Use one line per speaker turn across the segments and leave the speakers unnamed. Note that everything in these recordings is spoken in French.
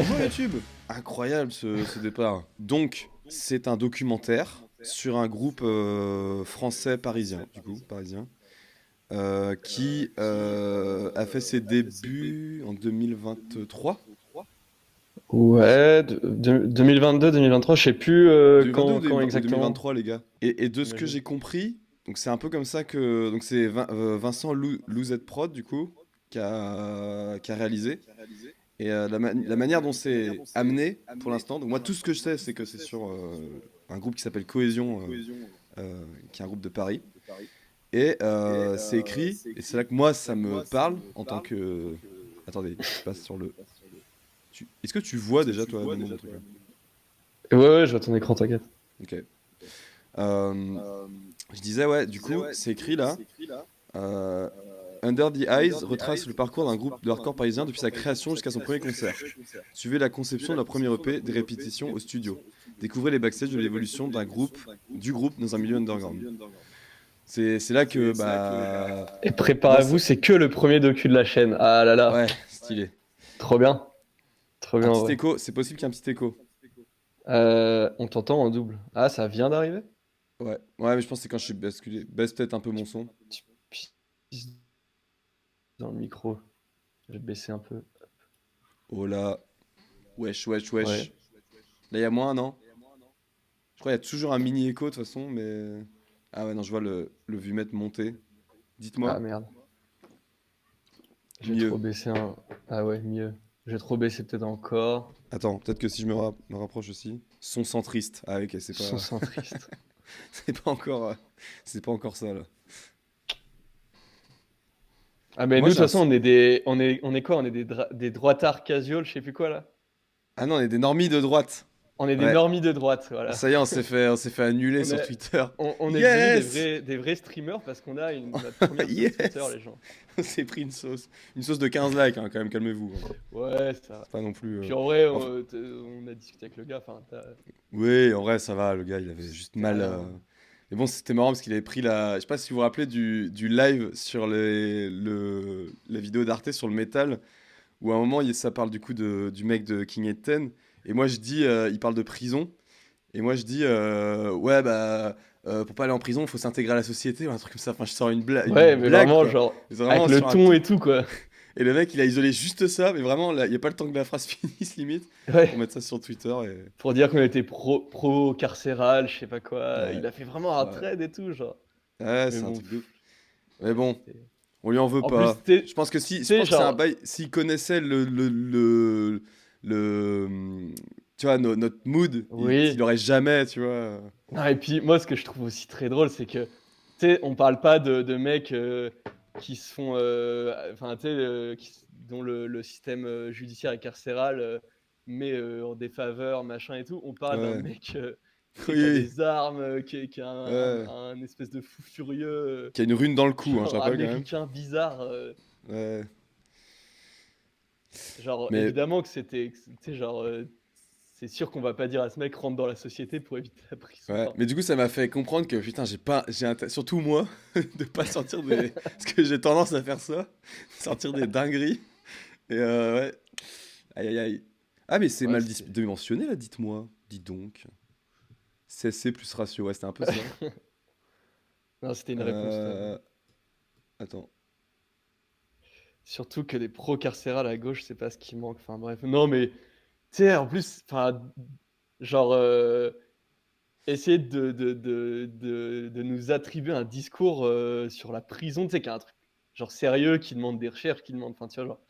Bonjour YouTube! Incroyable ce départ. Donc, c'est un documentaire sur un groupe français parisien, du coup, parisien, qui a fait ses débuts en 2023.
Ouais, 2022-2023, je sais plus
2022
quand
ou
exactement.
2023, les gars. Et de ce que
J'imagine.
j'ai compris, donc c'est un peu comme ça que. Donc c'est Vincent Louzet Prod, du coup, qui a réalisé. Et la manière dont c'est amené pour l'instant, donc moi tout ce que je sais c'est que c'est sur un groupe qui s'appelle Cohésion, qui est un groupe de Paris. Et c'est écrit, et c'est là que moi ça me parle en tant que... Attendez, je passe sur le... Est-ce que tu vois déjà toi à Nemo mon truc là?
Ouais, ouais, je vois ton écran, t'inquiète.
Ok. Euh, je disais ouais, du coup c'est écrit là. euh, Under the Eyes retrace le parcours d'un groupe de hardcore parisien depuis sa création jusqu'à son premier concert. Suivez la conception de la première EP, des répétitions au studio. Découvrez les backstage de l'évolution du groupe dans un milieu underground. C'est là que, bah.
Et
Moi,
préparez-vous, c'est que le premier docu de la chaîne. Ah là là,
ouais, stylé.
trop bien, trop
Un
bien,
petit
ouais.
écho, c'est possible qu'il y ait un petit écho.
On t'entend en double. Ah, ça vient d'arriver?
Ouais, ouais, mais je pense que c'est quand je suis basculé. Baisse peut-être un peu mon son.
Tu pisses dans le micro. Je vais baisser un peu.
Oh là. Wesh, wesh,
Ouais.
wesh. Là, il y a moins, non? Je crois qu'il y a toujours un mini écho de toute façon, mais. Ah ouais, non, je vois le vumètre monter.
Ah
Dites-moi.
merde. J'ai trop
Mieux.
baissé un. Ah ouais, mieux. J'ai trop baissé peut-être encore.
Attends, peut-être que si je me rapproche aussi. Son centriste. Ah ok, c'est
Son
pas.
centriste.
C'est pas encore. C'est pas encore ça là.
Ah mais
Moi
nous de
j'ai
toute
un.
façon on est quoi? On est des droitards casual, je sais plus quoi là.
Ah non, on est des normies de droite.
On est des
Ouais.
normies de droite, voilà.
Ça y est, on s'est fait annuler
On
sur
est
Twitter.
on est devenus
Yes!
des vrais streamers parce qu'on a notre première vidéo de Twitter,
Yes!
les gens.
On s'est pris une sauce. Une sauce de 15 likes, hein, quand même, calmez-vous, hein.
Ouais, ça va.
C'est pas non plus.
Puis en vrai,
Enfin,
on a discuté avec le gars, enfin
oui, en vrai, ça va, le gars, il avait juste
c'était
mal.
rien.
Mais bon, c'était marrant parce qu'il avait pris la. Je sais pas si vous vous rappelez du live sur la vidéo d'Arte sur le métal, où à un moment, ça parle du coup du mec de King et Ten. Et moi, je dis, il parle de prison. Et moi, je dis, ouais, bah, pour pas aller en prison, il faut s'intégrer à la société, ou un truc comme ça. Enfin, je sors une
Ouais, mais
blague,
vraiment
quoi.
genre
C'est
avec
vraiment
le
sur un
ton
tout.
et tout quoi.
Et le mec, il a isolé juste ça, mais vraiment, il n'y a pas le temps que la phrase finisse, limite, pour
Ouais.
mettre ça sur Twitter. Et...
Pour dire qu'on était pro carcéral, je sais pas quoi.
Ouais,
Il a fait vraiment un
ouais.
trade et tout, genre.
Ouais,
Mais
c'est un
bon,
truc de ouf. Mais bon,
c'était.
on lui en veut
En plus,
pas.
tu
Je pense que si, je
sais,
pense que c'est un
genre.
bail. S'il connaissait le, tu vois, notre mood, il
Oui.
aurait jamais, tu vois.
Non, et puis moi, ce que je trouve aussi très drôle, c'est que, tu sais, on parle pas de mecs qui se font. Enfin, tu sais, dont le système judiciaire et carcéral met en défaveur, machin et tout. On parle d'un
Ouais.
mec, tu sais, qui a
Oui,
des armes, qui a
ouais.
un espèce de fou furieux,
Qui a une rune dans le cou, hein, je
genre
rappelle quand même.
américain bizarre.
Ouais.
Genre,
Mais
évidemment que c'était. Tu sais, genre. C'est sûr qu'on va pas dire à ce mec rentre dans la société pour éviter la prison.
ouais,
Enfin,
mais du coup ça m'a fait comprendre que putain surtout moi de pas sortir des parce que j'ai tendance à faire ça, sortir des dingueries et ouais, aïe aïe aïe. Ah mais c'est
ouais,
mal
c'était.
dimensionné là, dites-moi, dites donc. CSC plus ratio, ouais, c'était un peu ça.
Non, c'était une réponse.
Euh... Attends.
Surtout que des pro carcérales à gauche, c'est pas ce qui manque. Enfin bref. Non, mais tu sais, en plus, enfin, genre, essayer de nous attribuer un discours sur la prison, tu sais, qui est un truc genre sérieux, qui demande des recherches, qui demande, enfin, tu vois, genre,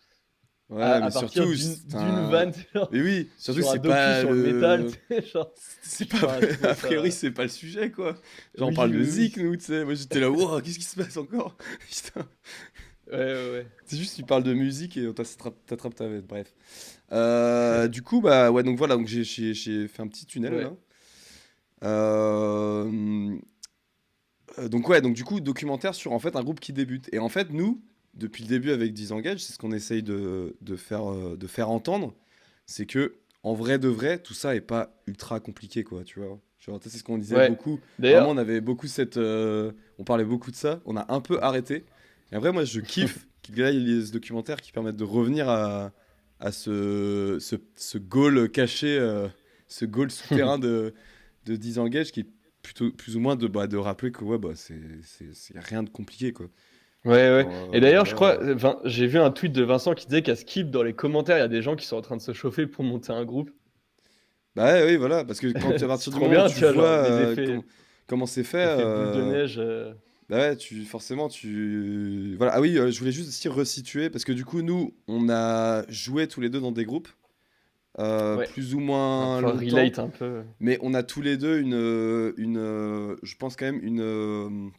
Ouais, mais
à partir
surtout
d'une vanne, tu sais, genre,
mais oui, surtout
sur un
c'est
docu
pas
sur le métal, tu
le
sais, genre,
c'est pas
enfin, je trouvais
a priori
ça.
c'est pas le sujet quoi. Genre on parle
Oui,
de
oui,
Zik
oui.
nous, tu sais. Moi j'étais là, wow, qu'est-ce qui se passe encore? Putain.
Ouais, ouais, ouais.
C'est juste tu parles de musique et on t'attrape ta veste, bref. Du coup, bah ouais, donc voilà, donc j'ai fait un petit tunnel
Ouais.
là. Euh, donc ouais, donc du coup, documentaire sur en fait un groupe qui débute. Et en fait, nous, depuis le début avec Disengage, c'est ce qu'on essaye de faire entendre, c'est que en vrai de vrai, tout ça est pas ultra compliqué, quoi, tu vois. Genre, c'est ce qu'on disait
Ouais.
beaucoup. À un moment,
D'ailleurs,
on avait beaucoup on parlait beaucoup de ça. On a un peu arrêté. Et en vrai, moi, je kiffe qu'il y ait ce documentaire qui permette de revenir à ce goal caché, ce goal souterrain de Disengage qui est plutôt plus ou moins de rappeler que ouais, bah, c'est rien de compliqué quoi.
Ouais, ouais.
Genre,
Et d'ailleurs, je
voilà.
crois, j'ai vu un tweet de Vincent qui disait qu'à Skip, dans les commentaires, il y a des gens qui sont en train de se chauffer pour monter un groupe.
Bah ouais, oui, voilà, parce que quand à
C'est
partir du
trop
moment où
bien,
tu
tu vois,
vois
genre les effets,
comment c'est fait,
effets boule de neige.
bah ouais, forcément, voilà. Ah oui, je voulais juste aussi resituer, parce que du coup, nous, on a joué tous les deux dans des groupes,
Ouais,
plus ou
on va
moins
pouvoir
longtemps,
relate un peu.
mais on a tous les deux je pense quand même,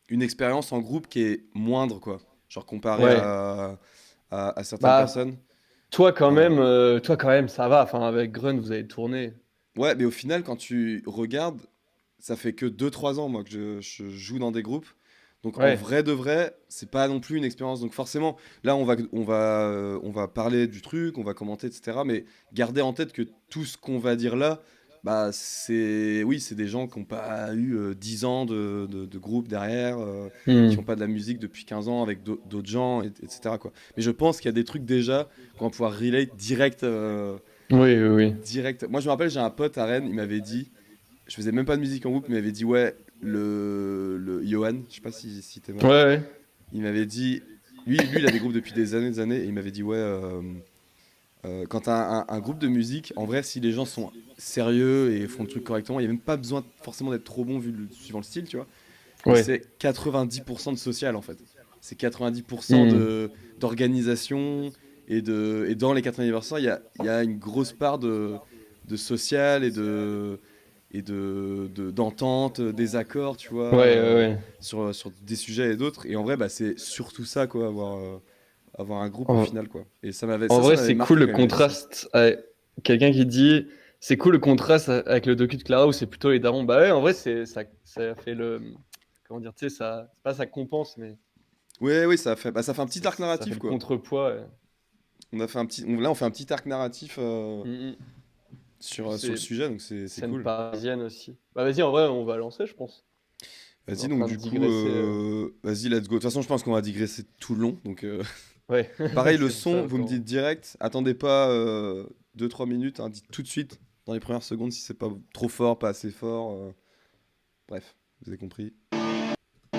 une expérience en groupe qui est moindre, quoi. Genre comparé
Ouais.
à certaines
Bah,
personnes. Euh,
toi quand même, ça va. Enfin, avec Grun, vous avez tourné.
ouais, mais au final, quand tu regardes, ça fait que 2 3 ans, moi, que je joue dans des groupes. Donc en
Ouais.
vrai de vrai, c'est pas non plus une expérience. Donc forcément, là, on va parler du truc, on va commenter, etc. Mais gardez en tête que tout ce qu'on va dire là, bah oui, c'est des gens qui n'ont pas eu 10 ans de groupe derrière, qui
Hmm.
n'ont pas de la musique depuis 15 ans avec d'autres gens, etc. quoi. Mais je pense qu'il y a des trucs déjà qu'on va pouvoir relate direct.
Oui, oui, oui.
Direct. Moi, je me rappelle, j'ai un pote à Rennes, il m'avait dit, je faisais même pas de musique en groupe, il m'avait dit, ouais, le Johan, je sais pas si t'es
Ouais,
mort,
ouais.
il m'avait dit, lui, il a des groupes depuis des années, et il m'avait dit, ouais, quand t'as un groupe de musique, en vrai, si les gens sont sérieux et font le truc correctement, il n'y a même pas besoin forcément d'être trop bon suivant le style, tu vois, mais
Ouais.
c'est 90% de social, en fait. C'est 90%
Hmm.
d'organisation, et dans les 90%, il y a une grosse part de social d'entente, des accords, tu vois,
Ouais, ouais, ouais.
sur des sujets et d'autres. Et en vrai, bah, c'est surtout ça, quoi, avoir un groupe au
En,
final, quoi. Et
en
ça
vrai,
m'avait
c'est cool
marqué
le
quand il m'avait dit ça.
contraste. Quelqu'un qui dit, c'est cool le contraste avec le docu de Clara où c'est plutôt les darons. Bah ouais, en vrai, ça fait comment dire, tu sais, c'est pas ça compense, mais
Oui, oui, ça fait un petit arc
ça fait
narratif,
le
quoi.
contrepoids. Ouais.
Là, on fait un petit arc narratif
Mm, mm.
sur le
C'est
sujet, donc c'est
scène
cool.
parisienne aussi. Bah vas-y, en vrai, on va lancer, je pense. On est
Vas-y,
en
donc
train de
du coup,
digresser.
vas-y, let's go. De toute façon, je pense qu'on va digresser tout le long. Donc,
Ouais,
pareil, le
c'est pour ça,
son, vous me
autant.
dites direct. Attendez pas 2 3 minutes, hein, dites tout de suite, dans les premières secondes, si c'est pas trop fort, pas assez fort. Bref, vous avez compris. Il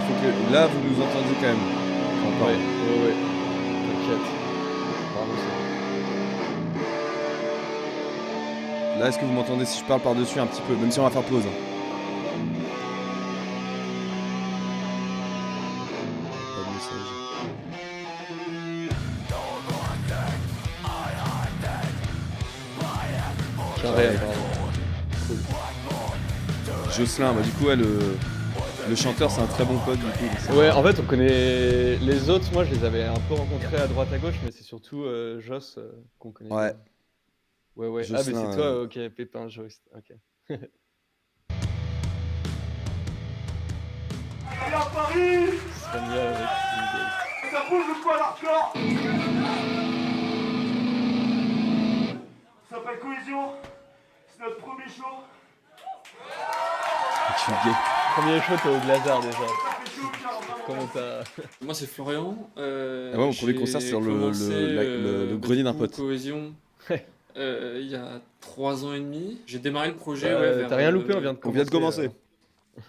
faut que là, vous nous entendiez quand même quand on
Ouais,
parle.
ouais, ouais. T'inquiète. Apparemment, c'est bon.
Là, est-ce que vous m'entendez si je parle par-dessus un petit peu, même si on va faire pause, hein. Pas de message.
Carré,
Carré.
apparemment. Cool.
Jocelyn, bah du coup, ouais, le chanteur, c'est un très bon pote, du coup. Donc
Ouais, en fait, on connaît les autres. Moi, je les avais un peu rencontrés à droite à gauche, mais c'est surtout Joss qu'on connaît
ouais,
bien. Ouais, ouais. Ah, mais c'est
Jocelyn.
toi, ok, Pépin, Joss. Ok.
Et à Paris,
Scania avec Wingate.
ça bouge ou quoi l'hardcore? Ça s'appelle Cohésion, c'est notre premier show.
Je suis gay.
Premier shot au Glazard déjà.
Ça fait chaud, putain,
Comment
vraiment.
t'as.
Moi c'est Florian.
Ah ouais, mon premier concert, c'est
J'ai
dans
commencé
le
du
grenier d'un
coup
pote.
Cohésion
Ouais.
il y a 3 ans et demi. J'ai démarré le projet ouais, vers
T'as rien loupé, on vient de
On vient de
commencer.
commencer.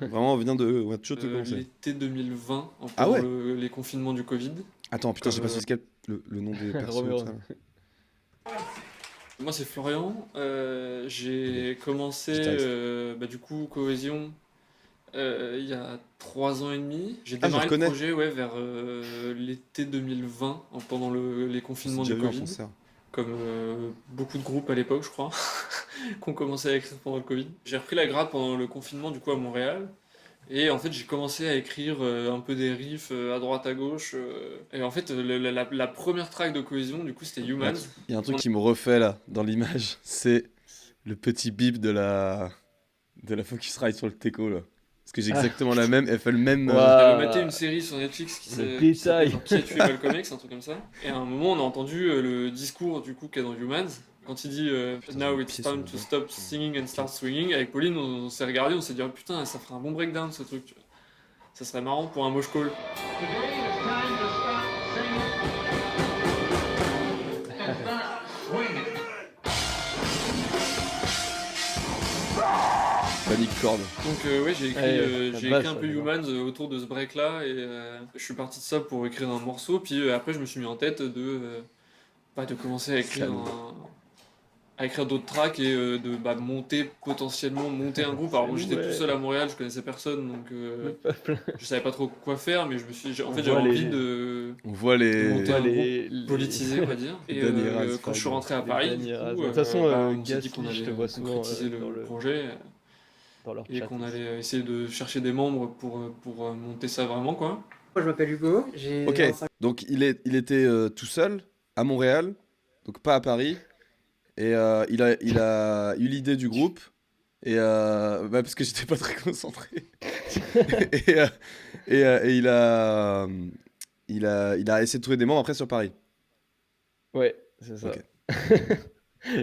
Vraiment, on a toujours tout commencer.
l'été 2020,
Ah
pendant
ouais?
les confinements du Covid.
Attends, putain, j'ai
Comme,
pas su le nom des persos et tout
Roméo.
ça.
moi c'est Florian. J'ai commencé
Guitariste.
du coup Cohésion il y a 3 ans et demi. J'ai
Ah, je le
démarré le
reconnais.
projet ouais, vers l'été 2020, pendant les
Je l'ai
confinements
déjà
du
vu en
Covid.
concert.
Comme beaucoup de groupes à l'époque, je crois, qu'on commençait à écrire pendant le Covid. J'ai repris la grade pendant le confinement, du coup, à Montréal. Et en fait, j'ai commencé à écrire un peu des riffs à droite, à gauche. Et en fait, la première track de Cohésion, du coup, c'était
Il y a un
Humans.
truc, il y a un truc qui me refait là, dans l'image. C'est le petit bip de la Focusrite sur le teco là. Parce que j'ai
Ah,
exactement la même, elle fait le même.
J'avais maté
waouh.
une série sur Netflix
Le
qui s'appelait
détail.
genre Qui a tué Malcolm X, un truc comme ça. Et à un moment, on a entendu le discours du coup qu'il y a dans Humans. Quand il dit
Putain, j'ai
Now
un
it's
pied sur
time
la
to
balle.
stop singing and start swinging, avec Pauline, on s'est regardé, on s'est dit oh, putain, ça ferait un bon breakdown ce truc. Ça serait marrant pour un moche call.
Panic Chord.
Donc ouais, j'ai écrit,
Ouais, la
j'ai
base,
écrit un
ça,
peu
j'adore.
Humans autour de ce break-là, et je suis parti de ça pour écrire un morceau, puis après je me suis mis en tête de commencer
Salaud.
à écrire d'autres tracks et potentiellement monter un groupe. Alors moi
Salut,
j'étais tout
ouais,
seul à Montréal, je connaissais personne, donc
le peuple.
je savais pas trop quoi faire, mais en
On
fait j'avais
voit
envie
les,
On voit
de
on
monter
les
voit
un groupe
les,
politisé, on va dire. Et
Danny
quand je suis
Razfag.
rentré à
les
Paris, du
Danny
coup,
Razman. De toute façon,
on s'est dit qu'on
Gasly, je
allait
te vois souvent
concrétiser le projet
dans leur
et
chat
qu'on
aussi.
allait essayer de chercher des membres pour monter ça vraiment, quoi.
Moi, je m'appelle Hugo, j'ai
Ok,
25
donc il était tout seul à Montréal, donc pas à Paris, et il a eu l'idée du groupe, et parce que j'étais pas très concentré, et, il a essayé de trouver des membres après sur Paris.
Ouais, c'est ça.
Ok.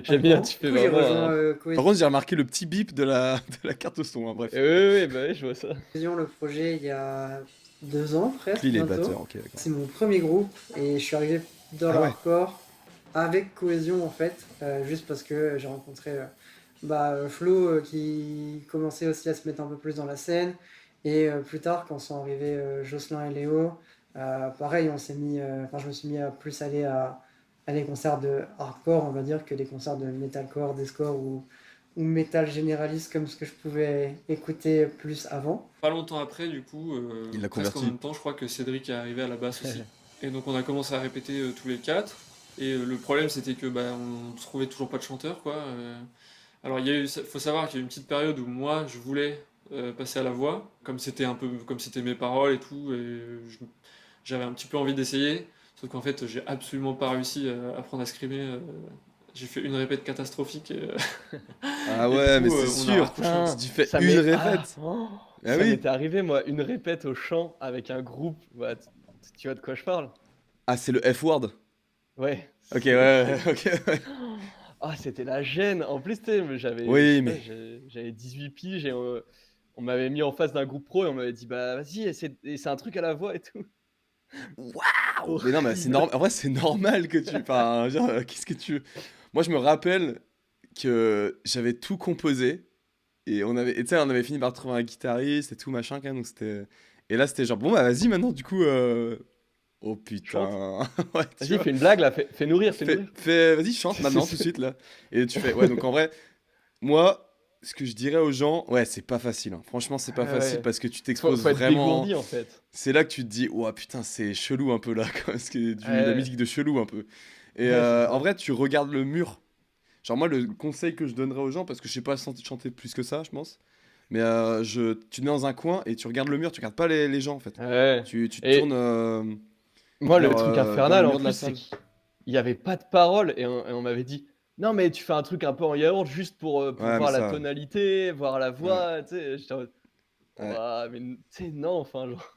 J'aime bien,
ans.
tu
Du
fais
coup, j'ai
vraiment
rejoint
un...
Par contre, j'ai remarqué le petit bip de la carte son, hein, bref.
Oui, oui, bah ouais, je vois ça.
Cohésion, le projet, il y a 2 ans presque,
Lui, il est
bientôt.
batteur, ok, d'accord.
C'est mon premier groupe et je suis arrivé dans
Ah
le
ouais.
hardcore avec Cohésion en fait, juste parce que j'ai rencontré Flo qui commençait aussi à se mettre un peu plus dans la scène et plus tard quand sont arrivés Jocelyn et Léo, pareil on s'est mis, je me suis mis à plus aller à des concerts de hardcore on va dire que des concerts de metalcore, deathcore ou metal généraliste comme ce que je pouvais écouter plus avant.
Pas longtemps après, du coup,
Il l'a
presque en
converti.
même temps, je crois que Cédric est arrivé à la basse aussi. Et donc on a commencé à répéter tous les quatre. Et le problème c'était que on trouvait toujours pas de chanteur, quoi. Alors faut savoir qu'il y a eu une petite période où moi je voulais passer à la voix, comme c'était mes paroles et tout, et j'avais un petit peu envie d'essayer. Sauf qu'en fait j'ai absolument pas réussi à apprendre à scrimer. J'ai fait une répète catastrophique.
Ah
Et
ouais,
du
mais
coup,
c'est
on a
sûr.
raccroché.
Putain,
Si tu fais
ça
une
m'est...
répète. Ah
ça
oui.
m'était arrivé, moi, une répète au chant avec un groupe. Bah, tu vois de quoi je parle?
Ah, c'est le F-word.
Ouais.
Ok, ouais, ok, ouais.
Ah, c'était la gêne. En plus, tu sais, mais j'avais, je
Oui,
sais pas,
mais.
j'avais 18 piges et on m'avait mis en face d'un groupe pro et on m'avait dit, bah vas-y, et c'est un truc à la voix et tout.
Waouh! Mais non, mais c'est
Horrible.
normal. En vrai, c'est normal que tu. Enfin, genre, qu'est-ce que tu. Moi, je me rappelle que j'avais tout composé. Et tu sais, on avait fini par trouver un guitariste et tout, machin, quand même. Donc c'était. Et là, c'était genre, bon, bah vas-y maintenant, du coup. Oh
Chante.
putain. Ouais, tu
Vas-y,
vois.
fais une blague là, fais nourrir, fais nourrir.
Vas-y, chante maintenant, tout de suite, là. Et tu fais. Ouais, donc en vrai, moi, ce que je dirais aux gens, ouais, c'est pas facile, hein. Franchement, c'est pas
Ah
facile
ouais.
parce que tu
Faut,
t'exposes
faut être
vraiment.
dégourdi en fait.
C'est là que tu te dis, ouah putain, c'est chelou un peu là, quoi, parce que la
Ouais,
musique de chelou un peu. Et
ouais, c'est
en
ça.
vrai, tu regardes le mur. Genre, moi, le conseil que je donnerais aux gens, parce que je sais pas chanter plus que ça, je pense, mais tu te mets dans un coin et tu regardes le mur, tu regardes pas les gens en fait.
Ouais.
Tu te tournes
Et moi, le truc
vers le
infernal en
mur de la
plus, c'est
salle.
qu'il y avait pas de paroles et on m'avait dit, non mais tu fais un truc un peu en yaourt juste pour
Ouais, mais
voir la
ça,
tonalité, voir la
ouais,
voix, tu sais. J'étais en mode,
ouais,
ouah, mais tu sais, non, enfin, genre.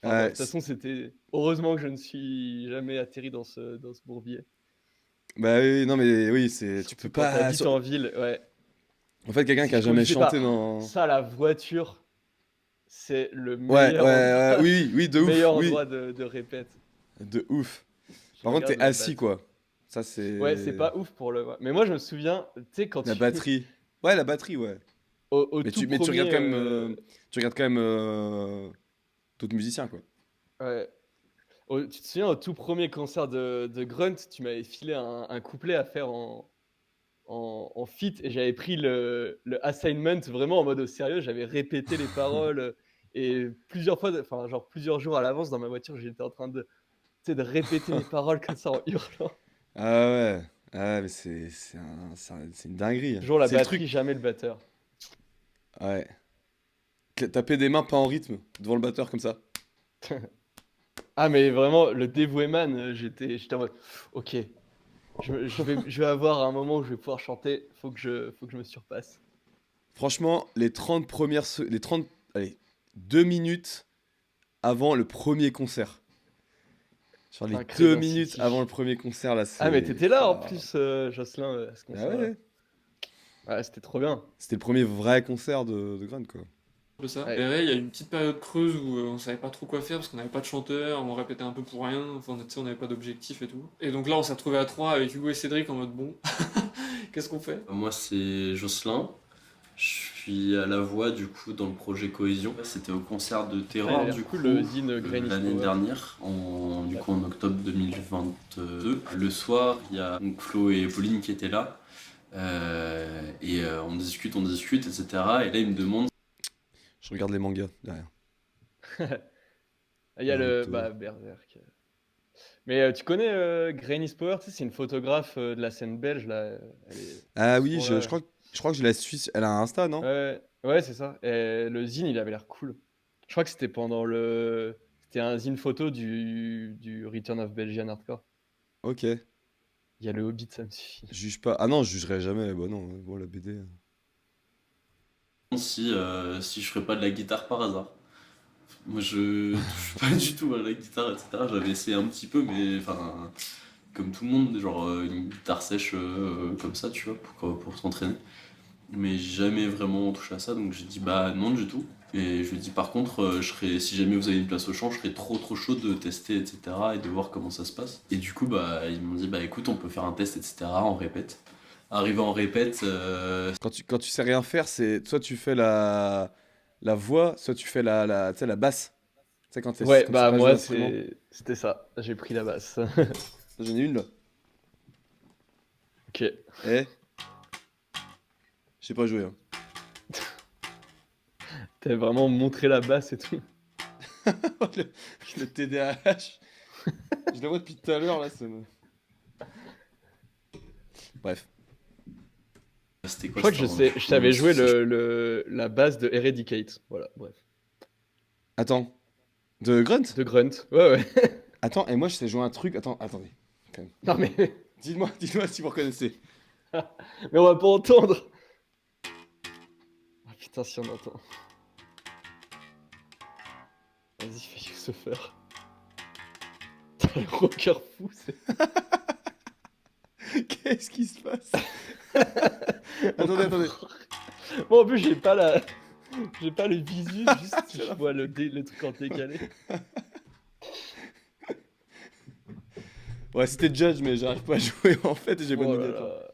Enfin bref,
ouais.
de toute façon, c'était. Heureusement que je ne suis jamais atterri dans ce bourbier.
Bah oui, non, mais oui, tu peux
Surtout quand
pas.
t'habites en ville, ouais.
En fait, quelqu'un
Si
qui a
je
jamais
conduisais pas,
chanté dans.
ça, la voiture, c'est le
Ouais, ouais,
meilleur endroit,
oui, oui, de ouf,
meilleur
oui,
endroit de répète.
de ouf.
Je
Par contre,
regarde
t'es
la
assis,
batterie.
quoi. Ça,
Ouais, c'est
c'est.
pas ouf pour le. Mais moi, je me souviens, tu sais, quand
La
tu.
batterie. Ouais, la batterie, ouais.
Au tout
Mais tu regardes
premier.
quand même, tu regardes quand même d'autres musiciens, quoi.
Ouais. Tu te souviens, au tout premier concert de Grunt, tu m'avais filé un couplet à faire en feat et j'avais pris le assignment vraiment en mode au sérieux. J'avais répété les paroles et plusieurs fois, enfin, genre plusieurs jours à l'avance dans ma voiture, j'étais en train de, tu sais, de répéter mes paroles comme ça en hurlant.
Ah ouais, ah ouais, mais c'est une dinguerie, hein.
Toujours la
C'est le
batterie,
truc.
jamais le batteur.
Ouais. Taper des mains pas en rythme devant le batteur comme ça.
Ah, mais vraiment, le dévoué man, j'étais en mode, ok, je vais avoir un moment où je vais pouvoir chanter, faut que je me surpasse.
Franchement, les 30, allez, 2 minutes avant le premier concert. Genre les 2
Incrédin
minutes
City.
avant le premier concert, là,
Ah, mais
c'est.
t'étais là en
Ah,
plus, Jocelyn, à ce
ah
concert-là.
ouais.
Ouais, c'était trop bien.
C'était le premier vrai concert de Grunt, quoi.
De ça.
Ouais.
Et ouais, il y a une petite période creuse où on savait pas trop quoi faire parce qu'on n'avait pas de chanteur, on répétait un peu pour rien, enfin tu sais, on n'avait pas d'objectif et tout. Et donc là on s'est retrouvé à trois avec Hugo et Cédric en mode bon, qu'est-ce qu'on fait?
Moi, c'est Jocelyn. Je suis à la voix du coup dans le projet Cohésion. C'était au concert de
Ah, il a
Terror
l'air
du
cool
coup
le zine Grainy's
l'année
Power.
dernière, du coup en octobre 2022. Le soir, il y a donc Flo et Pauline qui étaient là. On discute, etc. Et là, il me demande.
Je regarde les mangas derrière.
Il y a le
Naruto.
bah, Berserk. Mais tu connais Grainy's Power, tu sais, c'est une photographe de la scène belge là. Elle est
Ah oui,
souvent là.
je crois que je la suis. Elle a un Insta, non?
Ouais, ouais, c'est ça. Et le zine, il avait l'air cool. Je crois que c'était pendant le. C'était un zine photo du Return of Belgian Hardcore.
Ok.
Il y a le Hobbit, ça me suffit.
Juge pas. Ah non, je jugerai jamais. Bah non, bon, la BD.
Si je ferais pas de la guitare par hasard. Moi je touche pas du tout à la guitare, etc. J'avais essayé un petit peu, mais enfin, comme tout le monde, genre une guitare sèche comme ça, tu vois, pour s'entraîner. Mais j'ai jamais vraiment touché à ça, donc j'ai dit bah non du tout. Et je lui ai dit par contre, si jamais vous avez une place au champ, je serais trop chaud de tester, etc. et de voir comment ça se passe. Et du coup, bah ils m'ont dit bah écoute, on peut faire un test, etc. On répète. Arrivé en répète,
Quand tu sais rien faire, c'est soit tu fais la voix, soit tu fais tu sais, la basse. Tu sais,
Ouais,
quand tu sais
bah
pas jouer
moi,
d'instrument.
c'était ça. J'ai pris la basse.
J'en ai une là.
Ok.
Eh, je sais pas jouer. Hein.
T'avais vraiment montré la basse et tout.
le, le TDAH. Je le vois depuis tout à l'heure là. Bref.
c'était
Je
quoi
crois que
c'était
je savais jouer la basse de Eradicate. Voilà, bref.
Attends. De Grunt?
De Grunt. Ouais, ouais.
Attends, et moi je sais jouer un truc. Attendez. Quand même.
Non, mais.
Dites-moi si vous reconnaissez.
Mais on va pas entendre. Ah putain, si on entend. Vas-y, fais Youssoufer. Putain, le rocker fou, c'est.
Qu'est-ce qui se passe? Attendez.
Bon, en plus, j'ai pas le visu, juste je vois le truc en décalé.
Ouais, c'était Judge, mais j'arrive pas à jouer en fait et j'ai pas de
Oh là
médiator.
là.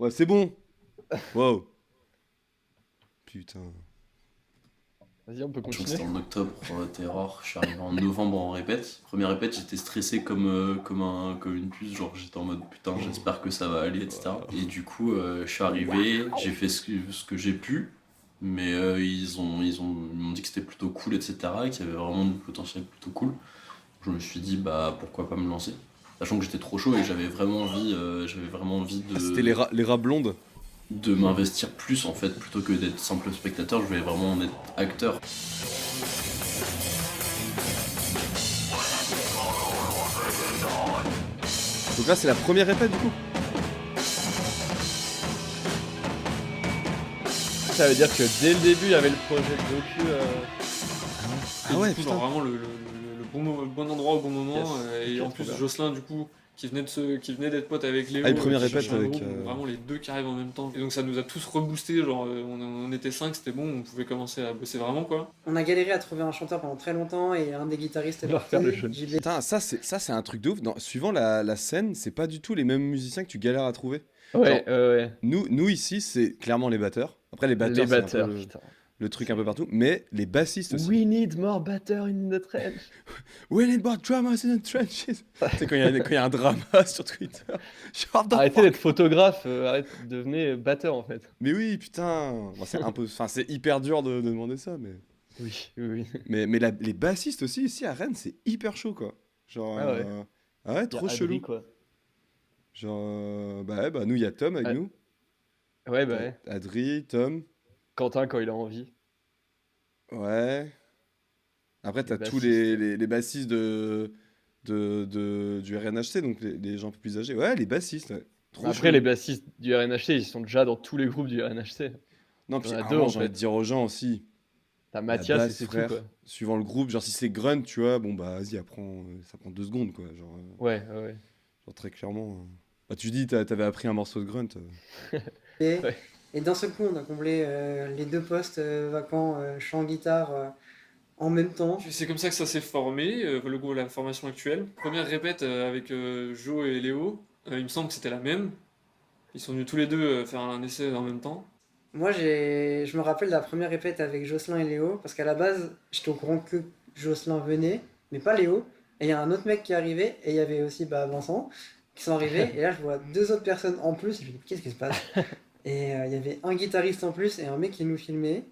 Ouais, c'est bon. Wow. Putain.
Vas-y, on peut
C'était
continuer.
en octobre, Terror, je suis arrivé en novembre en répète. Première répète, j'étais stressé comme une puce, genre j'étais en mode putain, j'espère que ça va aller, etc. Et du coup, je suis arrivé, j'ai fait ce que j'ai pu, mais ils m'ont dit que c'était plutôt cool, etc. et qu'il y avait vraiment du potentiel plutôt cool. Je me suis dit, bah pourquoi pas me lancer. Sachant que j'étais trop chaud et j'avais vraiment envie
Ah, c'était les rats blondes.
de m'investir plus en fait, plutôt que d'être simple spectateur, je voulais vraiment en être acteur.
Donc là, c'est la première répète du coup.
Ça veut dire que dès le début, il y avait le projet de docu.
Et
Ah ouais,
du coup,
putain.
genre vraiment le bon endroit au bon moment.
Yes.
Et
Ok,
en
trop
plus,
bien.
Jocelyn, du coup, qui venait d'être pote avec Léo.
Ah, une première
qui
répète
cherchait un
avec,
groupe, donc vraiment les deux qui arrivent en même temps. Et donc ça nous a tous reboosté, genre on était 5, c'était bon, on pouvait commencer à bosser vraiment quoi.
On a galéré à trouver un chanteur pendant très longtemps et un des guitaristes est
On va
parti.
refaire le jeune.
JB.
Putain, ça c'est un truc de ouf. Suivant la scène, c'est pas du tout les mêmes musiciens que tu galères à trouver.
Ouais,
Genre,
ouais.
Nous ici, c'est clairement les batteurs. Après, les batteurs,
Les
c'est un
batteurs,
peu
putain.
le truc un peu partout. Mais les bassistes aussi.
We need more batter in the trench.
We need more drummers in the trenches. Tu sais, quand il y a un drama sur Twitter. Shut the
Arrêtez
fuck.
d'être photographe, devenez batteur en fait.
Mais oui, putain. Bon, c'est un peu, enfin, c'est hyper dur de demander ça, mais.
Oui, oui.
Les bassistes aussi ici à Rennes, c'est hyper chaud quoi. Genre.
Ah ouais.
Ah ouais, trop chelou.
Quoi.
Genre, bah nous, il y a Tom avec
Ah,
nous.
Ouais, bah ouais.
Adri, Tom.
Quentin quand il a envie.
Ouais. Après, t'as tous
bassistes.
les bassistes du RNHC, donc les gens un peu plus âgés. Ouais, les bassistes, ouais. Trop
Après,
chelou.
les bassistes du RNHC, ils sont déjà dans tous les groupes du RNHC.
Non,
Il
puis
y en a
à un
deux
moment,
en
j'ai envie
fait.
de dire aux gens aussi.
T'as
La
Mathias et
basse,
c'est tout
frère,
quoi.
suivant le groupe, genre si c'est Grunt, tu vois, bon bah vas-y, ça prend 2 secondes quoi.
Ouais, ouais.
Genre très clairement. Bah, tu dis, t'avais appris un morceau de Grunt.
Et,
Ouais.
et d'un seul coup, on a comblé les deux postes vacants, chant-guitare, en même temps.
C'est comme ça que ça s'est formé, la formation actuelle. Première répète avec Jo et Léo, il me semble que c'était la même. Ils sont venus tous les deux faire un essai en même temps.
Moi, je me rappelle de la première répète avec Jocelyn et Léo, parce qu'à la base, j'étais au courant que Jocelyn venait, mais pas Léo. Et il y a un autre mec qui est arrivé, et il y avait aussi bah, Vincent, qui sont arrivés. Et là, je vois deux autres personnes en plus, et je me dis, qu'est-ce qui se passe? Et il y avait un guitariste en plus et un mec qui nous filmait.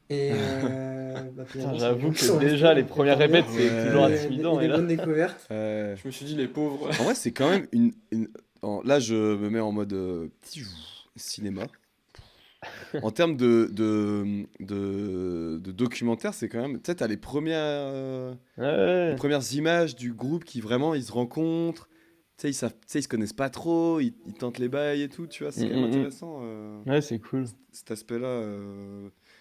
Et bah,
Putain,
finalement,
j'avoue
sont
que
restés,
déjà les
donc,
premières
tant mieux.
répètes, c'est
Ouais.
toujours
Et
intimidant.
des
Et là,
bonnes découvertes.
Je me suis dit, les pauvres.
En vrai, c'est quand même là, je me mets en mode petit cinéma. En termes de documentaire, c'est quand même. Tu sais, t'as les
ouais.
premières images du groupe qui vraiment ils se rencontrent. Tu sais, ils se connaissent pas trop, ils tentent les bails et tout, tu vois, c'est quand même intéressant
Ouais, c'est cool.
cet aspect-là.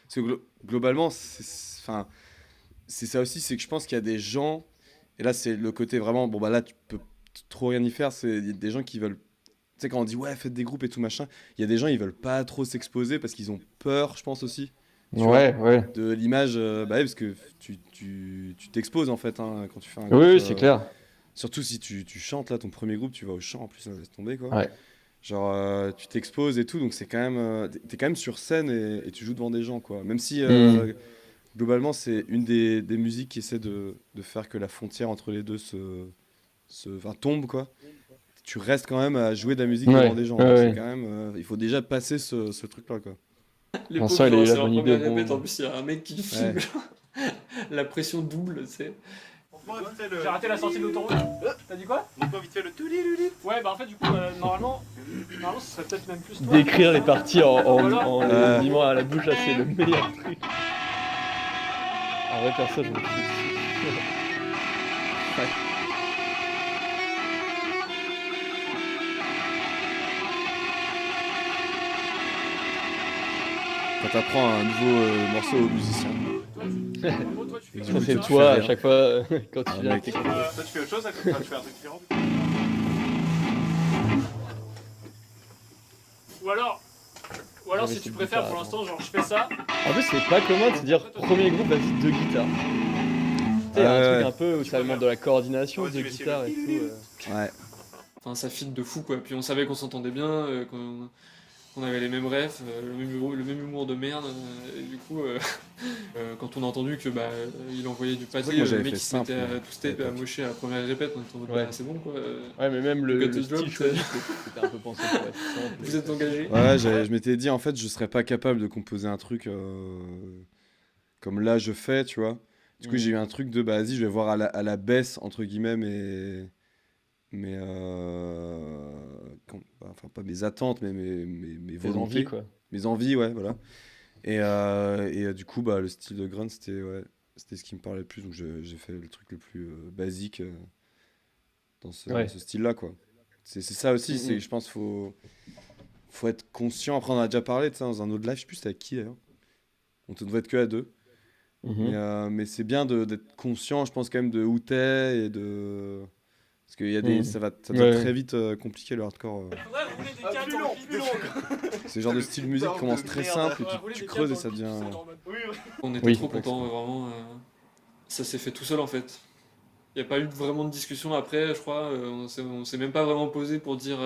Parce que globalement, enfin, c'est ça aussi, c'est que je pense qu'il y a des gens, et là c'est le côté vraiment, bon bah là tu peux trop rien y faire, c'est il y a des gens qui veulent, tu sais quand on dit ouais faites des groupes et tout machin, il y a des gens ils veulent pas trop s'exposer parce qu'ils ont peur, je pense aussi, tu vois,
Ouais.
de l'image, bah ouais, parce que tu t'exposes en fait hein, quand tu fais un
Oui,
groupe,
oui, c'est clair.
surtout si tu chantes là, ton premier groupe, tu vas au chant en plus, laisse tomber quoi.
Ouais.
Genre, tu t'exposes et tout, donc c'est quand même, t'es quand même sur scène et tu joues devant des gens quoi. Même si globalement c'est une des musiques qui essaie de faire que la frontière entre les deux enfin, tombe quoi. Tu restes quand même à jouer de la musique
Ouais,
devant des gens.
ouais,
Donc c'est
ouais.
quand même, il faut déjà passer ce truc-là quoi.
Les
Vincent,
pauvres,
il a eu
genre,
la
c'est leur
bonne idée.
première répète,
Bon.
en plus, il y a un mec qui filme. La pression double, tu sais.
J'ai raté la sortie de l'autoroute. T'as dit quoi?
Donc vite fait le tout lili.
Ouais, bah en fait, du coup, normalement, ce serait peut-être même plus toi.
Décrire les parties en
Ouais.
les mimant à la bouche, là, c'est le meilleur truc. En vrai, personne, je me suis dessus.
Quand t'apprends un nouveau morceau aux musiciens.
En gros, toi, tu fais
Et
Ça,
du coup,
c'est
tu
toi
fais
à
rien.
chaque fois quand tu
Ah,
viens.
mec.
Toi tu fais autre chose, tu fais un truc différent.
Ou alors
J'avais
si
cette
tu préfères,
guitare
pour
avant.
l'instant, genre, je fais ça.
En plus, c'est pas commun de se dire premier groupe, vas-y, deux guitares. Tu sais, il y a un truc un peu où ça demande de la coordination,
Ouais, tu
deux
vas essayer
guitares et tout.
Ouais.
Enfin, ça fit de fou, quoi. Puis on savait qu'on s'entendait bien, qu'on avait les mêmes refs, le même humour de merde. Et du coup, quand on a entendu que bah, il envoyait du
pour ça que
pâté,
moi,
le
j'avais
mec
fait
qui se mettait
simple,
à tout step et à
l'époque.
mocher à la première répète, on était en mode,
Ouais.
bah, c'est bon, quoi.
Ouais, mais même
You
le
got the
style
drop,
choisi, c'était un peu pensé pour être simple.
Vous êtes engagés.
Ouais, je m'étais dit en fait, je serais pas capable de composer un truc comme là je fais, tu vois. Du coup, j'ai eu un truc de bah, vas-y, je vais voir à la baisse, entre guillemets, enfin, pas mes attentes, mais mes
Tes
volontés.
envies, quoi.
Mes envies, ouais, voilà. Et du coup, bah, le style de grunt, c'était ce qui me parlait le plus. Donc, j'ai fait le truc le plus basique dans
Ouais.
ce style-là, quoi. C'est ça aussi, je pense, faut être conscient. Après, on en a déjà parlé, tu sais, dans un autre live, je sais plus c'était avec qui d'ailleurs. On ne devait être que à deux. Mais c'est bien d'être conscient, je pense, quand même, de où t'es et de. Parce que ça devient
Ouais.
très vite compliqué le hardcore.
Faudrait rouler des câbles dans le bidon.
C'est le genre de style de musique qui commence très simple et tu creuses et ça devient.
On était
Oui.
trop contents, vraiment. Ça s'est fait tout seul, en fait. Il n'y a pas eu vraiment de discussion après, je crois. On s'est même pas vraiment posé pour dire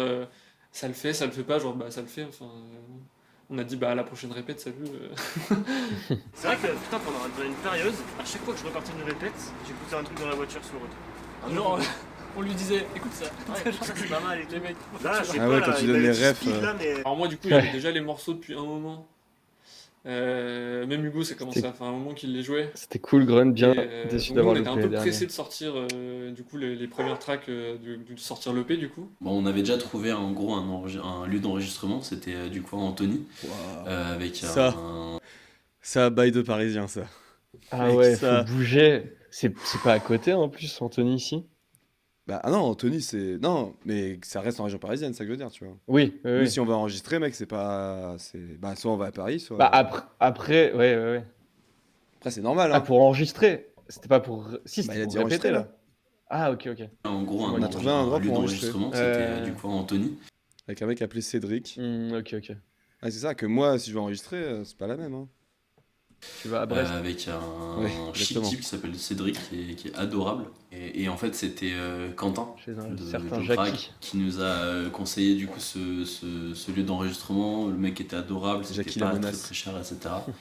ça le fait pas, genre bah ça le fait. Enfin, on a dit bah à la prochaine répète, salut.
C'est vrai que putain, pendant une période, à chaque fois que je repartais d'une répète, j'écoutais un truc dans la voiture sur le retour. Genre, on lui disait écoute ça. Ouais, c'est pas mal et les mecs.
Là, je sais
Ah
pas,
ouais,
là,
quand tu
il
donnes
a
les
le petit
refs,
speed, là, mais...
Alors moi du coup, il y avait déjà les morceaux depuis un moment. Même Hugo, ça commençait à faire un moment qu'il les jouait.
C'était cool, Grunt, bien
Et,
déçu
donc
d'avoir
nous, on
loupé
était un
les
peu
derniers.
pressé de sortir du coup les premières tracks, de sortir l'EP du coup.
Bon, on avait déjà trouvé en gros un lieu d'enregistrement, c'était du coup à Antony, avec
Ça. Ça, bail de parisien, ça.
Ah
Mec,
ouais,
ça-
faut bouger. C'est pas à côté en plus, Anthony, ici.
Bah, ah non, Anthony, c'est. Non, mais ça reste en région parisienne, c'est ça que je veux dire, tu vois.
Oui, oui,
Nous,
oui.
si on va enregistrer, mec, c'est pas. Bah, soit on va à Paris, soit.
Bah après, ouais.
Après, c'est normal,
Ah,
hein.
pour enregistrer. C'était pas pour. Si,
Bah,
c'était
il a
pour
dit
répéter
enregistrer,
là.
là.
Ah, ok.
En gros,
On a
trouvé un endroit
lieu
pour enregistrer.
d'enregistrement, c'était du coup à Antony.
Avec un mec appelé Cédric.
Ok.
Ah, c'est ça, que moi, si je veux enregistrer, c'est pas la même, hein.
Tu vas à Brest.
avec
Ouais,
un chic
exactement.
type qui s'appelle Cédric, qui est adorable. Et en fait, c'était Quentin
Chez un
de
certain
Joe Crack
Jackie.
qui nous a conseillé du coup ce lieu d'enregistrement. Le mec était adorable, c'était
Jackie
pas
la
très
menace.
très cher, etc.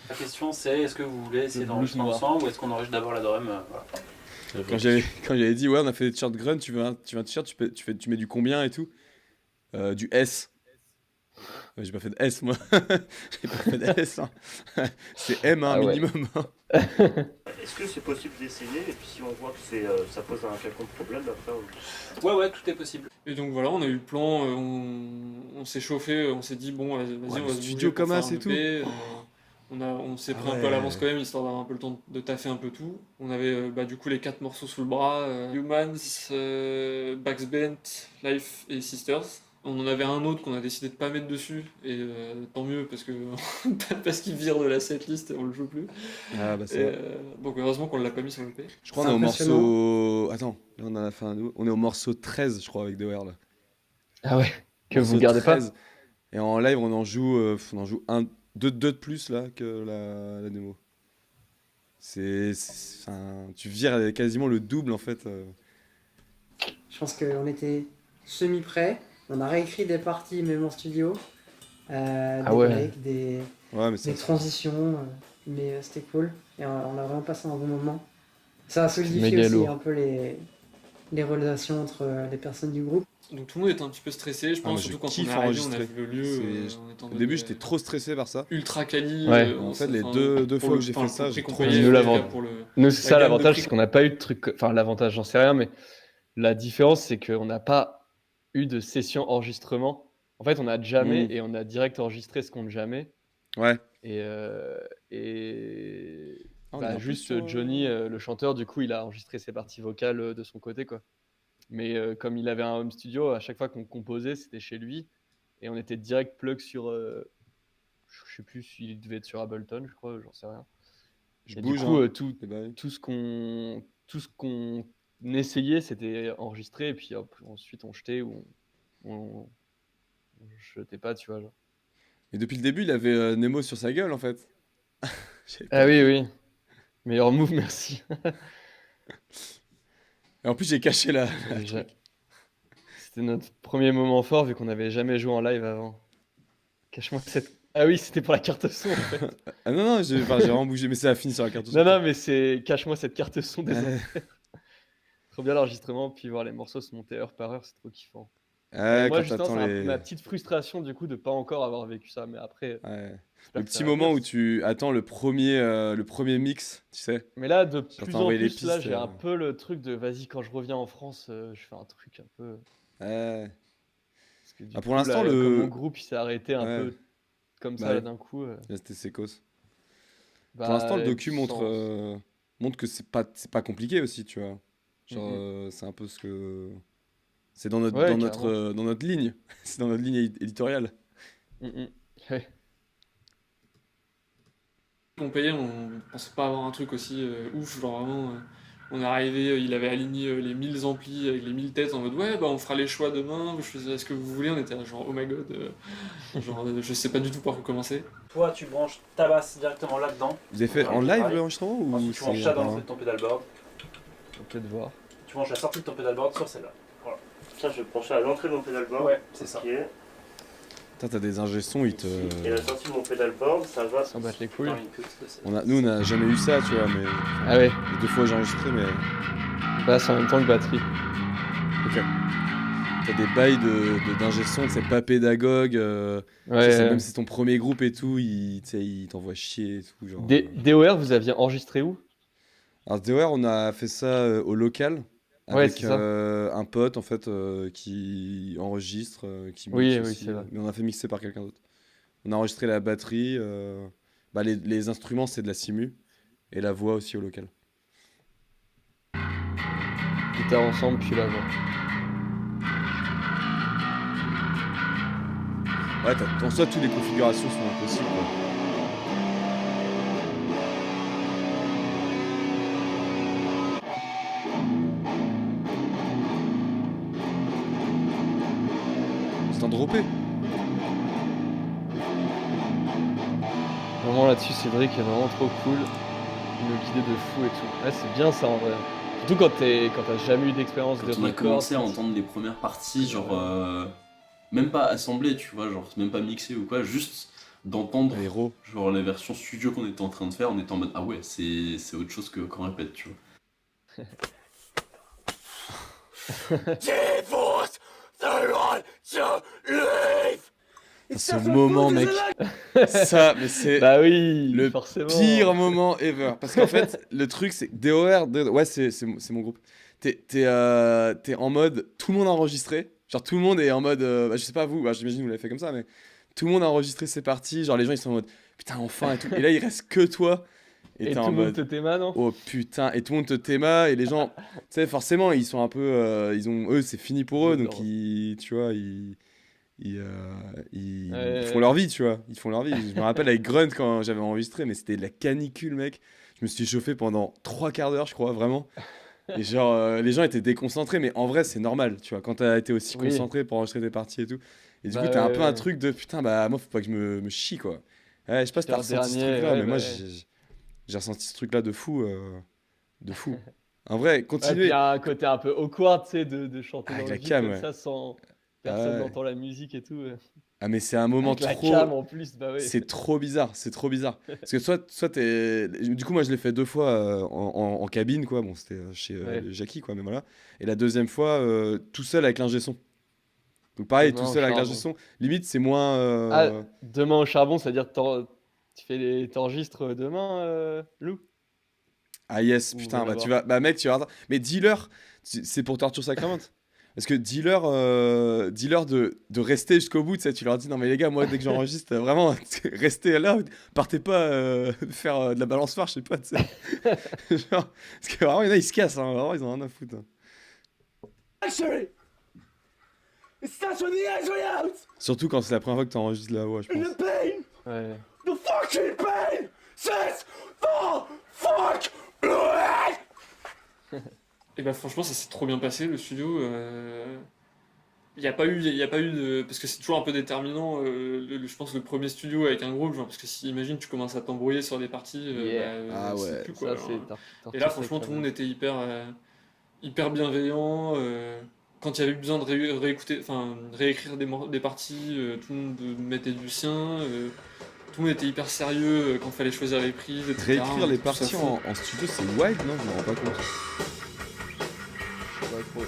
La question c'est est-ce que vous voulez essayer
Le
d'enregistrer
blues noir.
ensemble ou est-ce qu'on enregistre d'abord la drum voilà.
Quand j'avais dit, ouais, on a fait des t-shirts Grunt, tu veux un t-shirt, tu mets du combien et tout? Du S. Ouais, j'ai pas fait de S, moi. J'ai pas fait de S, hein. C'est M, hein,
Ah ouais.
minimum, hein.
Est-ce que c'est possible d'essayer et puis si on voit que ça pose un quelconque problème après
Ouais, tout est possible.
Et donc voilà, on a eu le plan, on s'est chauffé, on s'est dit bon, vas-y,
Ouais,
on
le
va se
studio
bouger pour
comme
faire
as
un
et tout.
EP, on s'est pris un peu à l'avance quand même, histoire d'avoir un peu le temps de taffer un peu tout. On avait du coup les 4 morceaux sous le bras, Humans, Backs Bent, Life et Sisters. On en avait un autre qu'on a décidé de pas mettre dessus, et tant mieux parce que parce qu'il vire de la setlist et on le joue plus.
Ah, bah,
Et,
c'est vrai.
donc heureusement qu'on l'a pas mis sur le EP.
Je crois
C'est
qu'on est au
impressionnant.
morceau. Attends, là, on en a fait un nouveau. On est au morceau 13, je crois, avec Doer, là.
Ah ouais. Que vous
Morceau
gardez pas.
13. Et en live, on en joue deux de plus, là, que la démo. Enfin, tu vires quasiment le double, en fait.
Je pense qu'on était semi-prêts. On a réécrit des parties, même en studio. Des
ouais.
breaks, des
Ouais, mais c'est.
transitions. Mais c'était cool. Et on a vraiment passé un bon moment. Ça a solidifié
mégalo.
aussi un peu les relations entre les personnes du groupe.
Donc tout le monde était un petit peu stressé, je
moi,
pense,
je
surtout quand on
kiffe
est arrivé, on a
enregistrer.
vu le lieu,
C'est-
on était en
Au
mode,
début, j'étais trop stressé par ça.
ultra quali.
Ouais.
En fait, les deux fois que j'ai fait ça, j'ai trop
kiffé.
Nous
Nous,
l'avons
l'avant-
pour le.
Nous, c'est
La
ça
gamme de
l'avantage,
prix.
c'est qu'on n'a pas eu de truc. Enfin, l'avantage, j'en sais rien, mais la différence, c'est qu'on n'a pas eu de session enregistrement. En fait, on a jamais et on a direct enregistré ce qu'on ne jamais.
Ouais.
Et
Ah, on est un peu
juste
sur,
Johnny, le chanteur, du coup, il a enregistré ses parties vocales de son côté, quoi. Mais comme il avait un home studio, à chaque fois qu'on composait, c'était chez lui. Et on était direct plug sur. Je sais plus s'il devait être sur Ableton, je crois, j'en sais rien.
Je
Et
bouge,
du coup,
hein.
tout
Et bah oui.
ce qu'on essayait, c'était enregistré. Et puis hop, ensuite, on jetait ou on jetait pas, tu vois. Genre.
Et depuis le début, il avait Nemo sur sa gueule, en fait. J'avais pas
Ah oui,
vu.
oui. Meilleur move, merci.
Et en plus, j'ai caché la.
Déjà. C'était notre premier moment fort vu qu'on n'avait jamais joué en live avant. Cache-moi cette. Ah oui, c'était pour la carte son en fait.
Ah non, non, j'ai vraiment bougé, mais ça a fini sur la carte son.
Non, non, mais c'est. Cache-moi cette carte son des
Ouais.
enfers. Trop bien l'enregistrement, puis voir les morceaux se monter heure par heure, c'est trop kiffant.
Ouais,
Et moi,
quand
justement,
t'attends
c'est
les.
ma petite frustration du coup de pas encore avoir vécu ça, mais après.
Ouais.
j'espère
Le
que ça
petit
va
moment
venir.
où tu attends le premier mix, tu sais.
Mais là, de
Quand
plus
t'as
en
envoyé les
plus, là,
pistes,
j'ai un peu le truc de vas-y, quand je reviens en France, je fais un truc un peu.
Ouais.
Parce que du
Ah, pour
coup,
l'instant,
là,
le-
comme mon groupe il s'est arrêté un
Ouais.
peu comme
Bah
ça là,
ouais.
d'un coup.
Là, c'était Secos.
Bah,
Pour l'instant, le docu
sans-
montre que c'est pas compliqué aussi, tu vois. Genre,
Mhm.
c'est un peu ce que. C'est dans notre,
Ouais,
dans notre ligne. C'est dans notre ligne éditoriale.
Mhm. Ouais.
On payait, on pensait pas avoir un truc aussi ouf, genre vraiment. On est arrivé, il avait aligné les 1000 amplis avec les 1000 têtes en mode ouais, bah on fera les choix demain, je faisais ce que vous voulez, on était là, genre oh my god, je sais pas du tout par où commencer.
Toi, tu branches ta basse directement là-dedans.
Vous avez fait
Ouais,
en live
pareil.
l'enregistrement ou
Ensuite, tu branches ça dans ton pédalboard.
On peut te voir.
Tu branches la sortie de ton pédalboard sur celle-là.
Ça, je vais brancher à l'entrée de mon pédalboard.
Ouais, c'est ça.
Ok.
Putain, t'as des ingé sons, ils te.
Et la sortie de mon pédalboard, ça va.
S'en battre les couilles.
Dans une petite de celle-là.
Nous, on n'a jamais eu ça, tu vois, mais.
Ah ouais,
Les 2 fois où j'ai enregistré, mais.
basse en même temps que batterie.
Ok. T'as des bails d'ingé son, c'est pas pédagogue.
Ouais.
Même si c'est ton premier groupe et tout, tu sais, il t'envoie chier et tout. Genre,
DOR, vous aviez enregistré où?
Alors, DOR, on a fait ça au local.
Ouais,
Avec
c'est ça.
un pote, en fait, qui enregistre, qui mixe
Oui, oui,
aussi.
c'est vrai.
Mais on a fait mixer par quelqu'un d'autre. On a enregistré la batterie. Les instruments, c'est de la simu. Et la voix aussi au local.
Guitare ensemble, puis la voix.
Ouais, en soi, toutes les configurations sont impossibles, quoi. C'est un droppé.
Vraiment là-dessus, Cédric est vraiment trop cool. Il nous guidait de fou et tout. Ouais, c'est bien ça en vrai. Surtout quand t'as jamais eu d'expérience de
Quand on a
record.
commencé à entendre les premières parties, genre même pas assemblées, tu vois, genre même pas mixées ou quoi, juste d'entendre
Les raw.
genre la version studio qu'on était en train de faire, on était en mode ah ouais, c'est autre chose qu'on répète, tu vois.
Ce moment, mec. Ça, mais c'est
Bah oui,
le
forcément.
pire moment ever. Parce qu'en fait, le truc, c'est que ouais, c'est mon groupe. T'es en mode, tout le monde a enregistré. Genre, tout le monde est en mode, je sais pas vous, j'imagine que vous l'avez fait comme ça, mais tout le monde a enregistré ses parties. Genre, les gens, ils sont en mode, putain, enfin et tout. Et là, il reste que toi. Et
Et
t'es
tout
en
le monde
mode,
te téma, non?
oh putain. Et tout le monde te téma. Et les gens, tu sais, forcément, ils sont un peu, eux, c'est fini pour eux. Donc, tu vois, ils font leur vie, tu vois. Ils font leur vie. Je me rappelle avec Grunt quand j'avais enregistré, mais c'était de la canicule, mec. Je me suis chauffé pendant 3 quarts d'heure, je crois, vraiment. Et genre, les gens étaient déconcentrés, mais en vrai, c'est normal, tu vois. Quand t'as été aussi
Oui.
concentré pour enregistrer tes parties et tout. Et du
Bah
coup, t'as un peu un
ouais.
truc de putain, bah moi, faut pas que je me chie, quoi. Ouais, je sais pas si t'as
Peter
ressenti ce
Dernier,
truc-là,
ouais,
mais moi,
bah ouais.
j'ai ressenti ce truc-là de fou. De fou. En vrai,
Ouais, puis il y
continuez.
a un côté un peu awkward, tu sais, de chanter
Avec
dans
la
le vide
cam,
comme
ouais.
ça sans
Ah
personne
ouais.
n'entend la musique et tout.
Ah, mais c'est un moment
Avec la
trop.
cam en plus, bah oui.
C'est trop bizarre, c'est trop bizarre. Parce que soit t'es. Du coup, moi, je l'ai fait 2 fois en cabine, quoi. Bon, c'était chez
Ouais.
Jackie, quoi, mais voilà. Et la deuxième fois, tout seul avec l'ingé son. Donc, pareil, tout
Demain au
seul avec l'ingé
charbon.
son. Limite, c'est moins.
Ah, demain au charbon, c'est-à-dire t'enregistres demain, Lou?
Ah, yes,
Ou
putain, bah,
là-bas?
bah, mec, tu vas. Mais Dealer, c'est pour Torture Sacrament. Parce que Dealer, Dealer de rester jusqu'au bout, tu sais, tu leur dis non, mais les gars, moi, dès que j'enregistre, vraiment, restez là, partez pas faire de la balance phare, je sais pas, tu sais. Genre, parce que vraiment, il y en a, ils se cassent, hein, vraiment, ils en ont rien à foutre. Surtout quand c'est la première fois que tu enregistres la voix, je pense.
Ouais.
Et bah franchement ça s'est trop bien passé le studio. Il n'y a pas eu de... Parce que c'est toujours un peu déterminant, je pense, le premier studio avec un groupe, genre, parce que si, imagine, tu commences à t'embrouiller sur des parties,
Yeah.
Ah
c'est
ouais.
plus quoi.
Ça,
Alors,
c'est
et là, franchement, tout le monde était hyper bienveillant. Quand il y avait besoin de réécrire des parties, tout le monde mettait du sien. Tout le monde était hyper sérieux quand il fallait choisir les prises, etc.
Réécrire les
Tout ça
parties
fou.
en studio, c'est wild, non? Je me rends pas compte.
Je sais pas trop.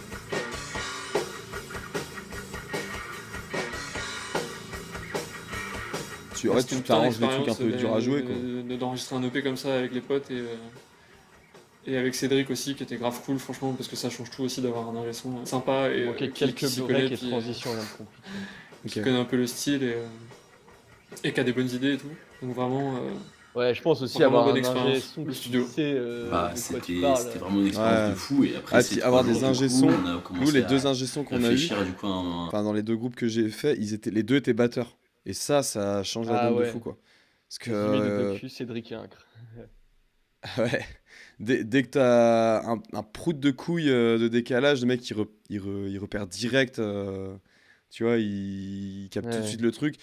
En fait,
C'était
tu
une
t'arranges des
putain
trucs un peu durs à jouer, quoi.
d'enregistrer un EP comme ça avec les potes et avec Cédric aussi qui était grave cool franchement parce que ça change tout aussi d'avoir un ingé son sympa
Il
et
manquait
qui
quelques
s'y
breaks
connaît,
et
puis,
transitions là, compliquées.
qui
Ok.
connaît un peu le style et qui a des bonnes idées et tout. Donc vraiment
Ouais, je pense aussi
Vraiment
avoir
bonne
un ingé
expérience,
son
le
qui
studio.
sait
Bah,
de quoi tu
c'était
parles.
c'était vraiment une expérience
Ouais.
de fou. Et après,
Ah,
ces
puis
3
avoir
jours,
des
du
ingé
coup,
sons,
on a
nous,
commencé
les
à
2 ingé sons qu'on a eu,
réfléchir du coup à
enfin, dans les 2 groupes que j'ai fait, les 2 étaient batteurs. Et ça change la
Ah
donne de
ouais.
fou, quoi. Parce que,
Résumé de docu, Cédric Incre.
ouais, dès que t'as un prout de couilles de décalage, le mec, il repère direct, tu vois, il capte tout de
Ouais.
suite le truc.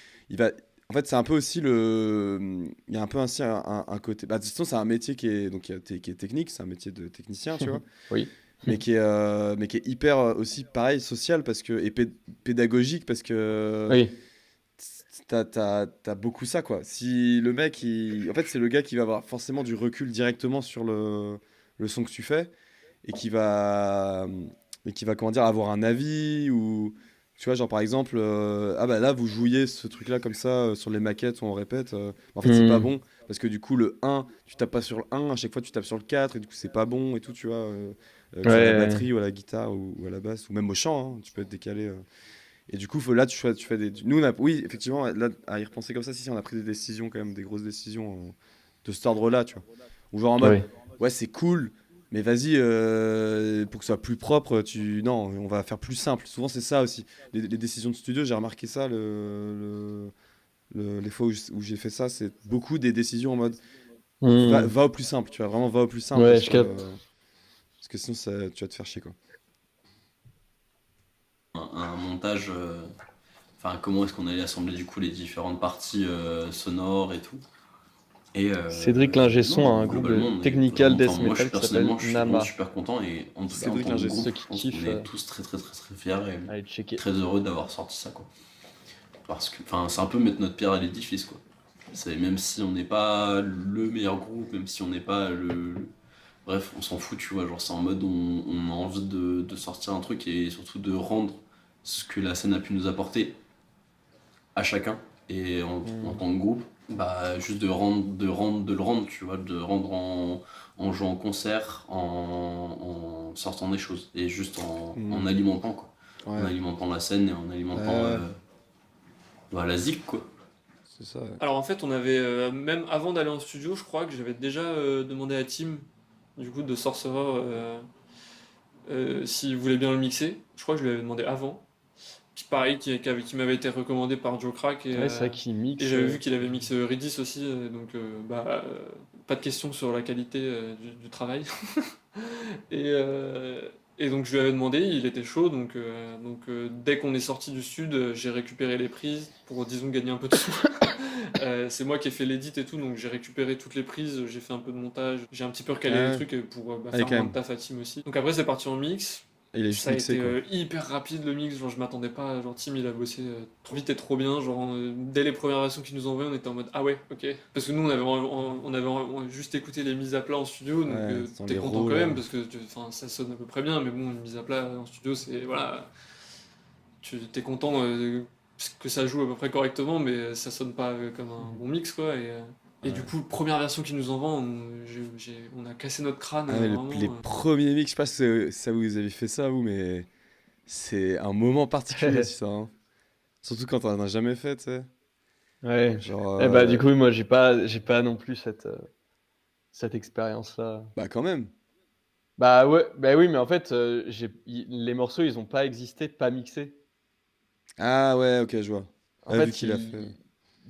En fait, c'est un peu aussi il y a un peu ainsi un côté. Bah, de toute façon, c'est un métier qui est technique, c'est un métier de technicien, tu vois.
Oui.
Mais qui est hyper aussi pareil, social et pédagogique parce que
Oui.
t'as beaucoup ça, quoi. Si le mec, en fait, c'est le gars qui va avoir forcément du recul directement sur le son que tu fais et qui va, comment dire, avoir un avis ou. Tu vois, genre par exemple, ah bah là vous jouiez ce truc-là comme ça sur les maquettes où on répète. En fait, c'est pas bon parce que du coup, le 1, tu tapes pas sur le 1, à chaque fois tu tapes sur le 4 et du coup, c'est pas bon et tout, tu vois. Que ce soit à la
Ouais.
batterie ou à la guitare ou à la basse ou même au chant, hein, tu peux être décalé. Et du coup, là, tu fais des. Nous, oui, effectivement, là, à y repenser comme ça, si, on a pris des décisions, quand même, des grosses décisions de cet ordre-là, tu vois. Ou genre en mode,
Oui.
ouais, c'est cool, mais vas-y, pour que ce soit plus propre, non, on va faire plus simple. Souvent, c'est ça aussi. Les décisions de studio, j'ai remarqué ça, les fois où j'ai fait ça, c'est beaucoup des décisions en mode, va au plus simple, tu vois, vraiment, va au plus simple.
Ouais,
parce
je
que,
capte.
parce que sinon, tu vas te faire chier, quoi.
un montage. Enfin, comment est-ce qu'on allait assembler du coup les différentes parties sonores et tout. Et
Cédric l'ingé son a
non,
un groupe de
globalement, on est
technical
vraiment. Enfin,
death
moi,
metal qui s'appelle
personnellement, je suis vraiment
Nama.
super content. Et en tout cas, en
Cédric
tant que
Linger.
groupe,
Ceux
je
qui
pense qu'on
kiffent,
est tous très, très, très, très fiers
allez checker.
très heureux d'avoir sorti ça, quoi. Parce que, enfin, c'est un peu mettre notre pierre à l'édifice, quoi. Même si on n'est pas le meilleur groupe, même si on n'est pas bref, on s'en fout, tu vois. Genre, c'est en mode on a envie de sortir un truc et surtout de rendre ce que la scène a pu nous apporter à chacun. Et en tant que groupe, bah, juste de le rendre, tu vois. De rendre en jouant en concert, en sortant des choses. Et juste en alimentant, quoi. En
Ouais,
alimentant la scène et en alimentant
Ouais.
bah, la zik, quoi.
c'est ça. Ouais.
Alors en fait, on avait, même avant d'aller en studio, je crois que j'avais déjà demandé à Tim, du coup, de Sorcerer, s'il voulait bien le mixer. Je crois que je lui avais demandé avant. Puis pareil, qui m'avait été recommandé par Joe Crack.
Ouais, c'est vrai qu'il
Et
mixe.
j'avais vu qu'il avait mixé Redis aussi, donc pas de question sur la qualité du travail. Et, euh, et donc je lui avais demandé, il était chaud, dès qu'on est sorti du sud, j'ai récupéré les prises pour, disons, gagner un peu de sous. C'est moi qui ai fait l'édit et tout, donc j'ai récupéré toutes les prises, j'ai fait un peu de montage, j'ai un petit peu recalé
Ah
les
ouais.
trucs pour
Allez,
faire
quand
moins
même.
de taf à Tim aussi. Donc après c'est parti en mix.
Et il est juste
Ça a
mixé,
été
quoi.
hyper rapide le mix, genre je m'attendais pas, genre Tim il a bossé trop vite et trop bien, genre dès les premières versions qu'il nous envoyait on était en mode ah ouais ok. Parce que nous on avait juste écouté les mises à plat en studio, donc
Ouais, dans
t'es
les
content
rows,
quand
là.
même parce que ça sonne à peu près bien, mais bon une mise à plat en studio c'est voilà, tu t'es content que ça joue à peu près correctement, mais ça sonne pas comme un bon mix quoi. Et
Ouais.
du coup première version qu'il nous envoie, on a cassé notre crâne
Ah, mais
vraiment.
les premiers mix, je sais pas si ça vous avez fait ça, vous, mais c'est un moment particulier aussi, ça. Hein. Surtout quand t'en as jamais fait, tu sais.
Ouais.
Genre,
Eh bah, du coup, moi, j'ai pas non plus cette expérience-là.
bah quand même.
Bah ouais, bah oui, mais en fait, les morceaux, ils ont pas existé, pas mixés.
Ah ouais, ok, je vois.
En
Ah, vu
fait,
qu'il a fait.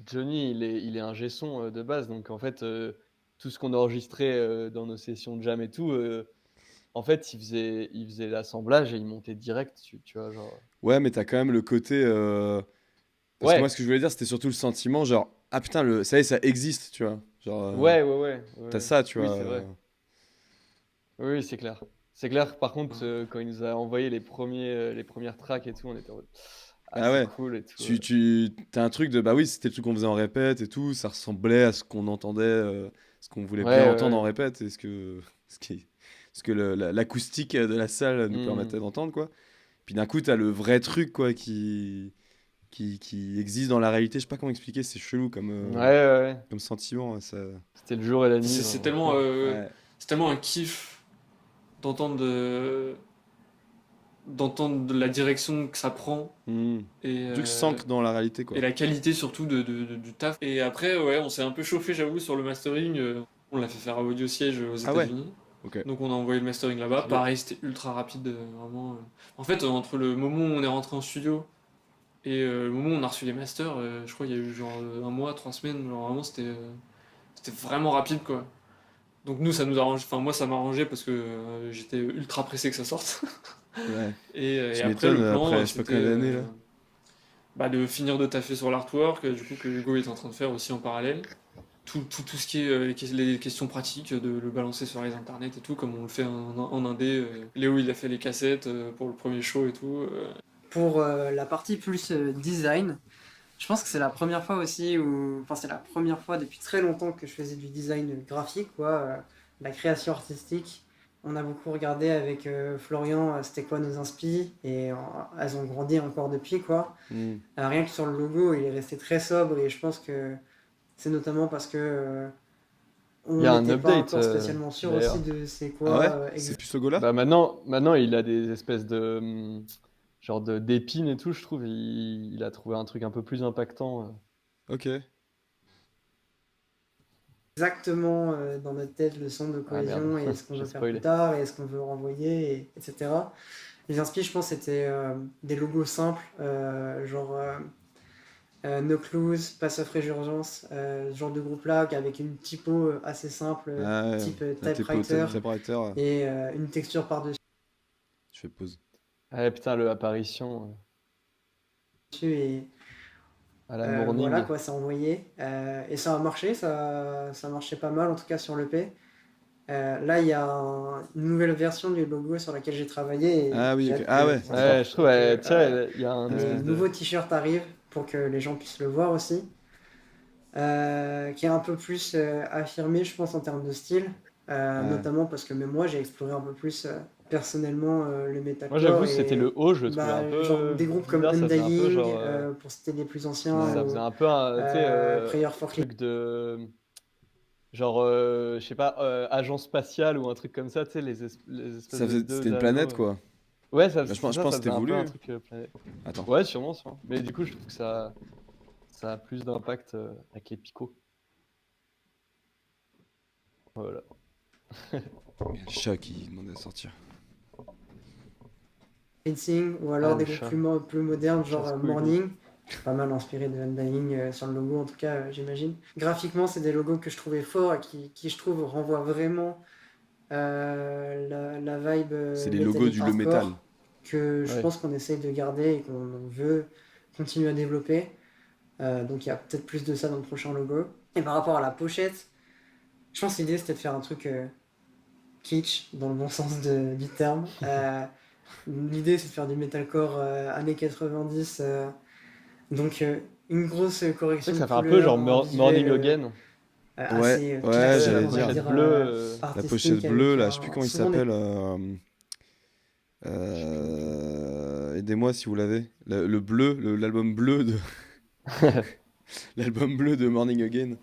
Johnny, il est ingé son de base, donc en fait, tout ce qu'on enregistrait dans nos sessions de jam et tout, en fait, il faisait l'assemblage et il montait direct, tu vois, genre.
Ouais, mais t'as quand même le côté. Parce que moi, ce
Ouais,
que je voulais dire, c'était surtout le sentiment, genre, ah putain, ça y est, ça existe, tu vois. Genre,
ouais, ouais, ouais, ouais,
t'as
ouais.
ça, tu
Oui,
vois.
c'est vrai. Oui, oui, c'est clair. C'est clair, par contre, quand il nous a envoyé les premières tracks et tout, on était en mode, ah,
Ah
c'est
ouais.
cool et tout.
T'as un truc de, bah oui, c'était le truc qu'on faisait en répète et tout, ça ressemblait à ce qu'on entendait, ce qu'on voulait bien
Ouais, ouais,
entendre en
ouais.
répète, et ce que l'acoustique de la salle nous
Hmm.
permettait d'entendre, quoi. Puis d'un coup, t'as le vrai truc, quoi, qui existe dans la réalité. Je sais pas comment expliquer, c'est chelou
Ouais, ouais, ouais.
comme sentiment. Ça...
C'était le jour et la nuit,
C'est
vraiment.
Ouais.
c'est tellement un kiff d'entendre d'entendre la direction que ça prend
Hmm.
et,
Le truc s'ancre dans la réalité, quoi.
et la qualité surtout du taf. Et après, ouais, on s'est un peu chauffé, j'avoue, sur le mastering. On l'a fait faire à Audio Siège aux
Ah ouais,
États-Unis.
ok.
Donc on a envoyé le mastering là-bas.
Stylé.
Pareil, c'était ultra rapide, vraiment. En fait, entre le moment où on est rentré en studio et le moment où on a reçu les masters, je crois qu'il y a eu genre un mois, 3 semaines. Genre vraiment, c'était vraiment rapide, quoi. Donc nous, ça nous arrange. Enfin, moi, ça m'arrangeait parce que j'étais ultra pressé que ça sorte.
Ouais.
Et
Tu
après,
m'étonnes,
le plan,
après, je sais pas
c'était
combien d'années, là.
de finir de taffer sur l'artwork, du coup, que Hugo est en train de faire aussi en parallèle. Tout ce qui est les questions pratiques, de le balancer sur les internets et tout, comme on le fait en indé. Léo, il a fait les cassettes pour le premier show et tout.
Pour la partie plus design, je pense que c'est la première fois aussi enfin c'est la première fois depuis très longtemps que je faisais du design graphique, quoi, la création artistique. On a beaucoup regardé avec Florian, c'était quoi nos inspi, et elles ont grandi encore depuis, quoi.
Hmm.
Rien que sur le logo, il est resté très sobre, et je pense que c'est notamment parce que
Il y
on
a un
n'était pas
update,
encore spécialement sûr aussi
d'ailleurs.
de c'est
Ah
quoi
ouais? C'est plus ce logo-là?
Bah maintenant, il a des espèces de genre d'épines et tout, je trouve. Il a trouvé un truc un peu plus impactant.
Ok.
exactement dans notre tête le son de
Ah merde,
cohésion et ce qu'on
j'ai
veut faire plus
spoilé.
tard et ce qu'on veut renvoyer, etc. Les inspi, je pense, c'était des logos simples, genre No Clues, Pass of Résurgence, ce genre de groupe-là, avec une typo assez simple,
Ah ouais,
type
avec les
typewriter,
typewriter,
et une texture par-dessus.
je fais pause.
Ah putain, le apparition.
Et
À la morning.
Voilà quoi, ça envoyé. Et ça a marché, ça marchait pas mal en tout cas sur l'EP. Là, il y a une nouvelle version du logo sur laquelle j'ai travaillé et
Ah oui,
j'ai
ok.
hâte
Ah
que
ouais,
ça
d'accord.
Ouais,
sorte.
je trouve,
Donc,
tu sais, il y a un
les
espèce
nouveaux
de.
t-shirts arrivent pour que les gens puissent le voir aussi. Qui est un peu plus affirmé, je pense, en termes de style.
Ouais.
Notamment parce que même moi, j'ai exploré un peu plus personnellement le
Moi,
metalcore
j'avoue, c'était le
et
haut, je le trouvais un
genre
peu
des groupes comme
bizarre. Ça faisait un peu
Undying,
genre.
pour citer les plus anciens,
Ouais.
Ça
ou
faisait un peu un, tu sais,
Prayer for Clean.
truc de. Genre, je sais pas, agence spatiale ou un truc comme ça, tu sais, les espèces
Ça
de
faisait...
deux
C'était une planète,
anneaux.
quoi.
Ouais,
Bah,
c'est
je
ça,
pense
ça
que
faisait
c'était
un peu un
voulu.
truc planète.
Attends.
Ouais, sûrement, sûrement. Mais du coup, je trouve que ça a plus d'impact avec les picots. Voilà.
Il y a le chat qui demandait de sortir.
Fencing, ou
Ah,
alors
le
des groupes
chat.
plus modernes, genre
Casse-couille, lui.
Morning, pas mal inspiré de Undying sur le logo en tout cas, j'imagine. Graphiquement, c'est des logos que je trouvais forts et qui je trouve renvoient vraiment la vibe
C'est les logos
metallic
du le métal.
hardcore que je
Ouais.
pense qu'on essaye de garder et qu'on veut continuer à développer. Donc il y a peut-être plus de ça dans le prochain logo. Et par rapport à la pochette, je pense que l'idée c'était de faire un truc kitsch dans le bon sens du terme. L'idée c'est de faire du metalcore années 90. Donc une grosse
C'est
correction
vrai
de
que ça fait un peu genre
couleurs, un
Morning
visuel
Again.
assez
Ouais,
classique,
j'allais
on va
dire.
Pochette
dire,
bleue.
La
artistique,
pochette bleue,
avec
là, je sais plus comment il
souvent des
s'appelle. Aidez-moi si vous l'avez. Le bleu, l'album bleu de l'album bleu de Morning Again.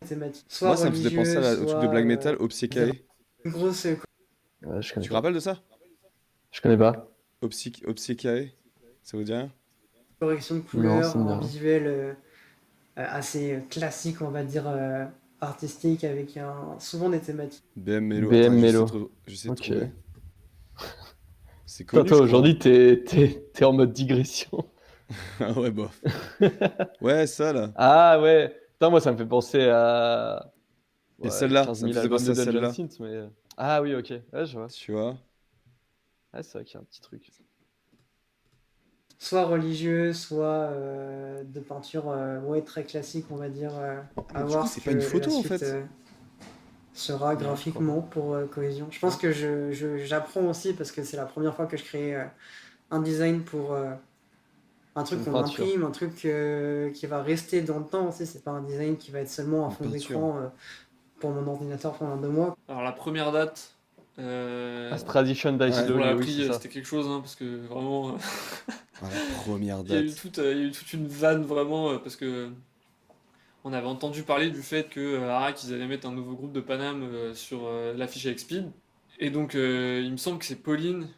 thématiques,
Moi,
soit
ça me faisait penser
religieuses,
au truc de
soit
black metal, Obsicae.
une grosse
Ouais, je
Tu
connais
te
pas.
rappelles de ça?
Je connais pas.
Obsicae? Ça vous dit rien?
correction de
Non,
couleurs,
ça me dit
un
rien.
visuel assez classique, on va dire, artistique, avec souvent des thématiques.
BM Melo.
BM
Attends,
Melo.
j'essaie de
Ok.
trouver. C'est
Toi,
connu, je crois.
aujourd'hui, t'es en mode digression.
Ah ouais, bof. Ouais, ça là.
Ah ouais. Putain, moi, ça me fait penser à
Et
ouais,
celle-là,
15
ça me
000
faisait
albums
penser
de
à
Dungeon
celle-là.
Synth, mais. Ah oui, ok. Ouais, je vois.
Tu vois?
Ah, c'est vrai qu'il y a un petit truc.
Soit religieux, soit de peinture ouais, très classique, on va dire. À
Du coup,
voir
c'est
ce
pas
que
une
la
photo en
suite
fait.
sera
Non,
graphiquement pour Cohésion. Je pense que j'apprends aussi parce que c'est la première fois que je crée un design pour un truc
Une
qu'on
peinture.
imprime, un truc qui va rester dans le temps aussi. C'est pas un design qui va être seulement un
Une
fond
peinture.
d'écran pour mon ordinateur pendant 2 mois.
Alors la première date,
As Tradition Die
Ouais.
on
Slowly,
l'a
oui,
appris,
c'est ça.
c'était quelque chose, hein, parce que vraiment,
Ah, la première
il y a eu
date.
il y a eu toute une vanne vraiment, parce que on avait entendu parler du fait que Arak, ils allaient mettre un nouveau groupe de Paname sur l'affiche avec Speed. Et donc il me semble que c'est Pauline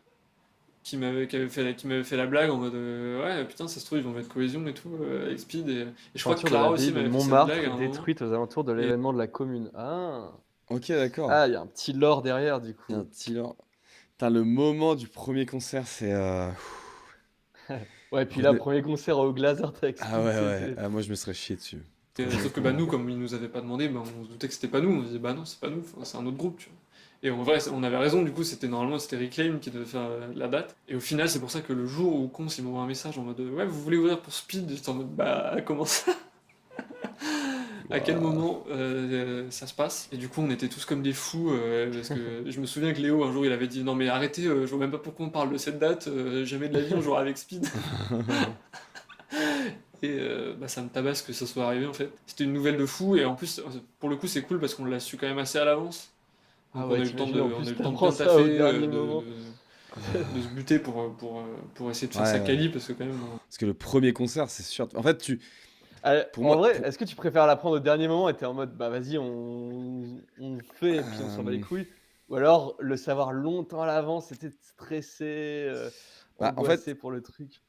qui m'avait fait la blague en mode ouais putain ça se trouve ils vont mettre Cohésion et tout avec Speed et je crois que
Peinture de
Clara
l'abbaye
aussi
de
m'avait fait cette
Montmartre
blague à un moment.
détruite aux alentours de l'événement de la commune. Ah,
Ok, d'accord.
ah, il y a un petit lore derrière, du
Il y a un
coup.
petit lore. Putain, le moment du premier concert, c'est.
Ouais, puis
Je
là,
me-
premier concert au Glazart avec
Ah
Speed,
ouais, ouais.
c'était.
Ah, moi, je me serais chié dessus.
Sauf que bah nous comme ils nous avaient pas demandé bah, on se doutait que c'était pas nous, on se disait bah non c'est pas nous, enfin, c'est un autre groupe tu vois. Et en vrai on avait raison du coup c'était Reclaim qui devait faire la date et au final c'est pour ça que le jour où Cons il m'envoie un message en mode ouais vous voulez ouvrir pour Speed, j'étais en mode bah comment ça à quel moment ça se passe et du coup on était tous comme des fous parce que je me souviens que Léo un jour il avait dit non mais arrêtez je vois même pas pourquoi on parle de cette date jamais de la vie on jouera avec Speed. Et bah, ça me tabasse que ça soit arrivé en fait. C'était une nouvelle de fou et en plus pour le coup c'est cool parce qu'on l'a su quand même assez à l'avance. Donc
Ah
on
ouais,
a eu le temps
t'imagines, en
on a
plus,
eu le temps de
t'apprends
bien
ça
taffer,
au dernier moment.
de se buter pour essayer de faire
Ouais,
sa
ouais.
quali parce que quand même.
Parce que le premier concert, c'est sûr. En fait, pour
En
moi.
vrai, est-ce que tu préfères la prendre au dernier moment et t'es en mode bah vas-y, on fait et puis on s'en bat les couilles? Ou alors le savoir longtemps à l'avance, c'était stressé,
Bah, en fait,
angoissé pour le truc?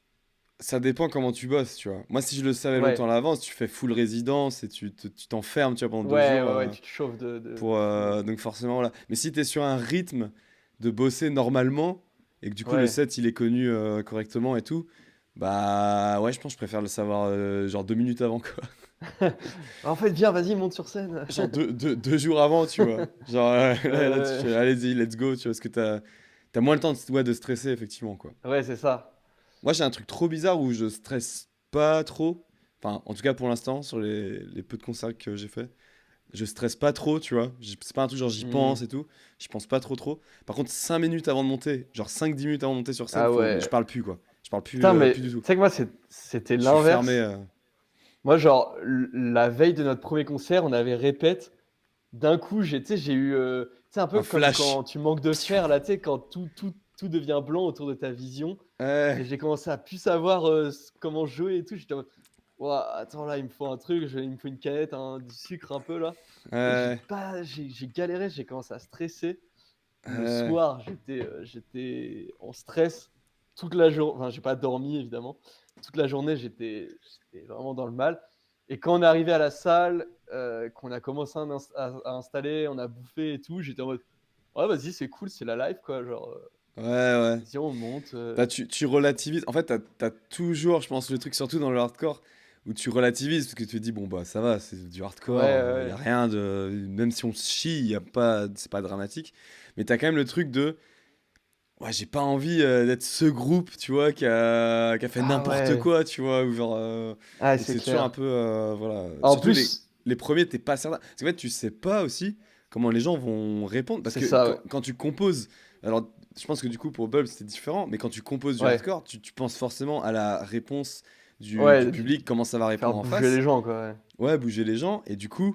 ça dépend comment tu bosses, tu vois. Moi, si je le savais longtemps à
Ouais,
l'avance, tu fais full résidence et tu t'enfermes, tu vois, pendant 2
ouais,
jours.
ouais, ouais, tu te chauffes de
Pour,
fou.
donc forcément, voilà. Mais si tu es sur un rythme de bosser normalement et que du coup le
Ouais.
set il est connu correctement et tout, bah ouais, je pense que je préfère le savoir genre 2 minutes avant quoi.
En fait, viens, vas-y, monte sur scène.
Genre 2 jours avant, tu vois. Genre là, tu
Ouais,
fais allez-y, let's go, tu vois, parce que t'as moins le temps de stresser effectivement quoi.
ouais, c'est ça.
Moi j'ai un truc trop bizarre où je stresse pas trop. Enfin, en tout cas pour l'instant, sur les peu de concerts que j'ai fait. Je stresse pas trop, tu vois. C'est pas un truc genre j'y
Hmm.
pense et tout. J'y pense pas trop trop. Par contre, 5 minutes avant de monter, genre 5-10 minutes avant de monter sur scène,
Ah
je
ouais.
parle plus quoi. Je parle plus,
Putain, mais
plus du
tu
tout.
sais que moi, c'était
Je suis fermé.
l'inverse. Moi, genre, la veille de notre premier concert, on avait répète. D'un coup, tu sais, j'ai eu, tu sais, un peu
Un
comme
flash.
quand tu manques de
Piou.
fer, là, tu sais, quand tout devient blanc autour de ta vision. Et
Ouais,
j'ai commencé à plus savoir comment jouer et tout. J'étais en mode, ouah, attends, là, il me faut un truc, il me faut une canette, du sucre un peu, là. Et
ouais,
j'ai galéré, j'ai commencé à stresser. Le
ouais.
soir, j'étais en stress toute la journée. Enfin, j'ai pas dormi, évidemment. Toute la journée, j'étais vraiment dans le mal. Et quand on est arrivé à la salle, qu'on a commencé à installer, on a bouffé et tout, j'étais en mode, ouais, vas-y, c'est cool, c'est la live, quoi. Genre,
Ouais, ouais.
vas-y, on monte.
Bah, tu relativises. En fait, t'as toujours, je pense, le truc, surtout dans le hardcore, où tu relativises parce que tu te dis, bon, bah, ça va, c'est du
Ouais,
hardcore, y a
ouais.
rien de. Même si on se chie, c'est pas dramatique. Mais t'as quand même le truc de. Ouais, j'ai pas envie d'être ce groupe, tu vois, qui a fait
Ah
n'importe
ouais.
quoi, tu vois, ou genre.
Ah,
Donc
c'est
c'est toujours un
clair.
peu. Voilà.
En
Surtout
plus,
les premiers, t'es pas certain. Parce qu'en fait, tu sais pas aussi comment les gens vont répondre. Parce
c'est
que
ça, ouais.
quand tu composes. Alors, je pense que du coup, pour Bulb, c'est différent, mais quand tu composes du
Ouais.
hardcore, tu penses forcément à la réponse du
Ouais,
public, comment ça va
faire
répondre en
bouger
face.
les gens, quoi. Ouais.
Ouais, bouger les gens. Et du coup,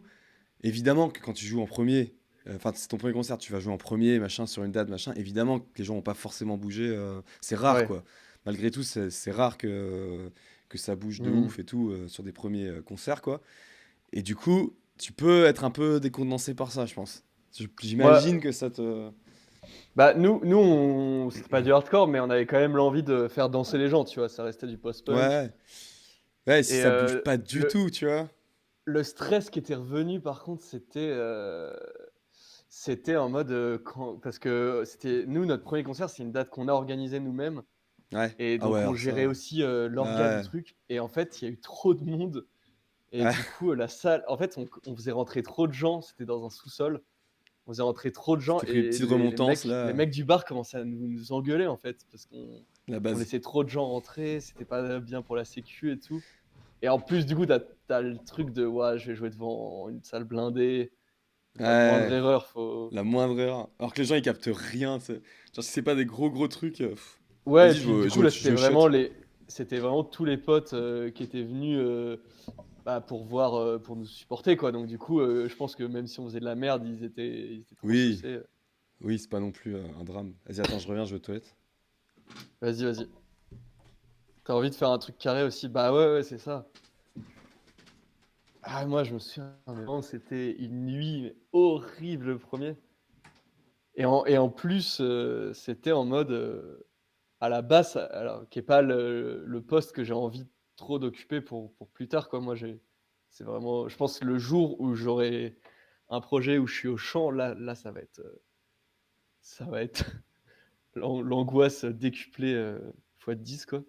évidemment que quand tu joues en premier, enfin c'est ton premier concert, tu vas jouer en premier, machin, sur une date, machin, évidemment que les gens vont pas forcément bouger, c'est rare
Ouais.
quoi. Malgré tout, c'est rare que ça bouge de
Mhm.
ouf et tout sur des premiers concerts quoi. Et du coup, tu peux être un peu décontenancé par ça, je pense.
Moi,
J'imagine que ça te...
bah, c'était pas du hardcore, mais on avait quand même l'envie de faire danser les gens, tu vois. Ça restait du post-punk.
Ouais, ouais, si
Et
ça bouge pas du
le,
tout, tu vois.
le stress qui était revenu, par contre, c'était en mode. Parce que nous, notre premier concert, c'est une date qu'on a organisée nous-mêmes.
Ouais,
Et
ah ouais,
donc, on
alors
gérait
ça...
aussi l'orga du
Ouais,
truc. Et en fait, il y a eu trop de monde. Et
ouais,
du coup, la salle. En fait, on faisait rentrer trop de gens. C'était dans un sous-sol. On faisait rentrer trop de gens
t'es pris une
et
petite remontance
les
là,
mecs du bar commençaient à nous engueuler en fait parce
la
on
base.
laissait trop de gens rentrer, c'était pas bien pour la sécu et tout. Et en plus, du coup, t'as le truc de ouais, je vais jouer devant une salle blindée, la moindre
Ouais.
erreur, faut.
La moindre erreur. Alors que les gens ils captent rien. Genre si c'est pas des gros trucs.
Ouais, et
Vas-y,
puis du coup, là,
je shut.
c'était vraiment tous les potes qui étaient venus bah, pour voir, pour nous supporter quoi. Donc, du coup, je pense que même si on faisait de la merde, ils étaient trop
Oui,
saucés.
oui, c'est pas non plus un drame. Vas-y, attends, je reviens, je vais aux toilettes.
Vas-y, vas-y. T'as envie de faire un truc carré aussi? Bah ouais, ouais, c'est ça. Ah, moi, je me souviens, mais vraiment, c'était une nuit mais horrible le premier. Et en plus, c'était en mode à la basse, alors, qui n'est pas le poste que j'ai envie trop d'occuper pour plus tard. Quoi. Moi, c'est vraiment, je pense que le jour où j'aurai un projet où je suis au champ, là ça va être l'angoisse décuplée fois 10 quoi.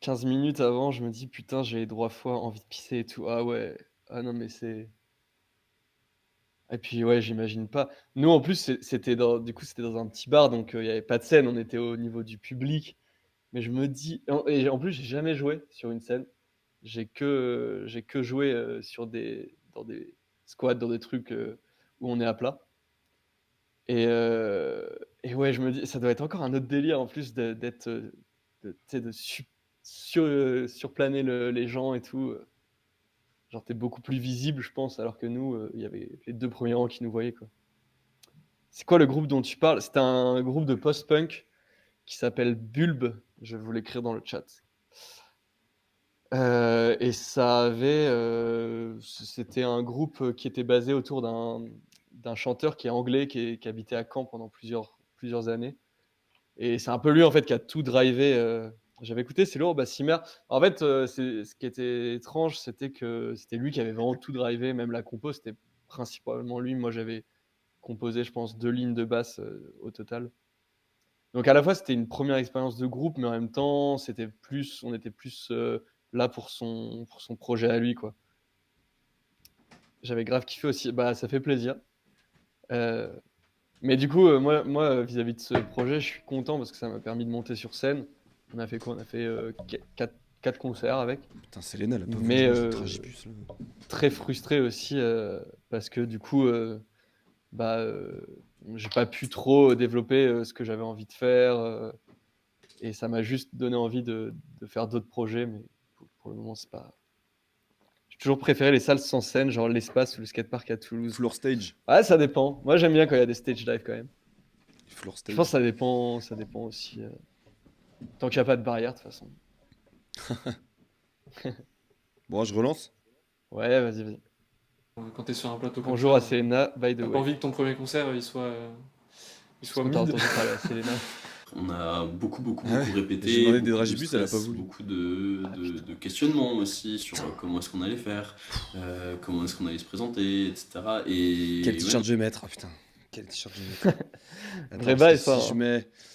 15 minutes avant, je me dis putain, j'ai les droits foie, envie de pisser et tout. Ah ouais, ah non, mais c'est. Et puis ouais, j'imagine pas. Nous en plus c'était dans un petit bar donc il y avait pas de scène, on était au niveau du public. Mais je me dis et en plus j'ai jamais joué sur une scène. J'ai que joué sur des dans des squats, dans des trucs où on est à plat. Et et ouais, je me dis ça doit être encore un autre délire en plus d'être tu sais de surplaner les gens et tout. Genre tu beaucoup plus visible je pense alors que nous il y avait les 2 premiers rangs qui nous voyaient quoi. C'est quoi le groupe dont tu parles? C'est un groupe de post-punk qui s'appelle Bulb. Je vais vous l'écrire dans le chat. Et c'était un groupe qui était basé autour d'un chanteur qui est anglais, qui habitait à Caen pendant plusieurs années. Et c'est un peu lui en fait qui a tout drivé. J'avais écouté, c'est lourd, Simmer. En fait, ce qui était étrange, c'était que c'était lui qui avait vraiment tout drivé, même la compo, c'était principalement lui. Moi, j'avais composé, je pense, 2 lignes de basse au total. Donc à la fois, c'était une première expérience de groupe, mais en même temps, on était plus là pour son projet à lui, quoi. J'avais grave kiffé aussi. Bah, ça fait plaisir. Euh, Mais du coup, moi, vis-à-vis de ce projet, je suis content parce que ça m'a permis de monter sur scène. On a fait quoi? On a fait 4 concerts avec.
Putain, Selena, elle a pas voulu
Mais
jouer ce Tragibus là.
très frustré aussi parce que du coup, bah, j'ai pas pu trop développer ce que j'avais envie de faire. Et ça m'a juste donné envie de faire d'autres projets. Mais pour le moment, c'est pas. J'ai toujours préféré les salles sans scène, genre l'Espace ou le skatepark à Toulouse.
Floor stage.
Ouais, ça dépend. Moi, j'aime bien quand il y a des stage dives quand même.
Floor
Je
stage.
pense que ça dépend aussi. Tant qu'il n'y a pas de barrière, de toute façon.
Bon, je relance.
Ouais, vas-y.
Quand t'es sur un plateau comme
Bonjour à
ça,
Selena, by the
t'as pas
way.
envie que ton premier concert il soit
Est-ce que t'as
mid.
entendu parler à Selena?
On a beaucoup
Ah ouais.
répété,
J'ai demandé des
beaucoup de
Dragibus, elle a pas
stress,
voulu.
beaucoup de questionnements aussi sur comment est-ce qu'on allait faire, comment est-ce qu'on allait se présenter, etc. Et
Quel
ouais,
t-shirt je vais mettre? Ah putain, quel t-shirt je vais mettre? Attends,
Vrai
parce
bail,
que
ça,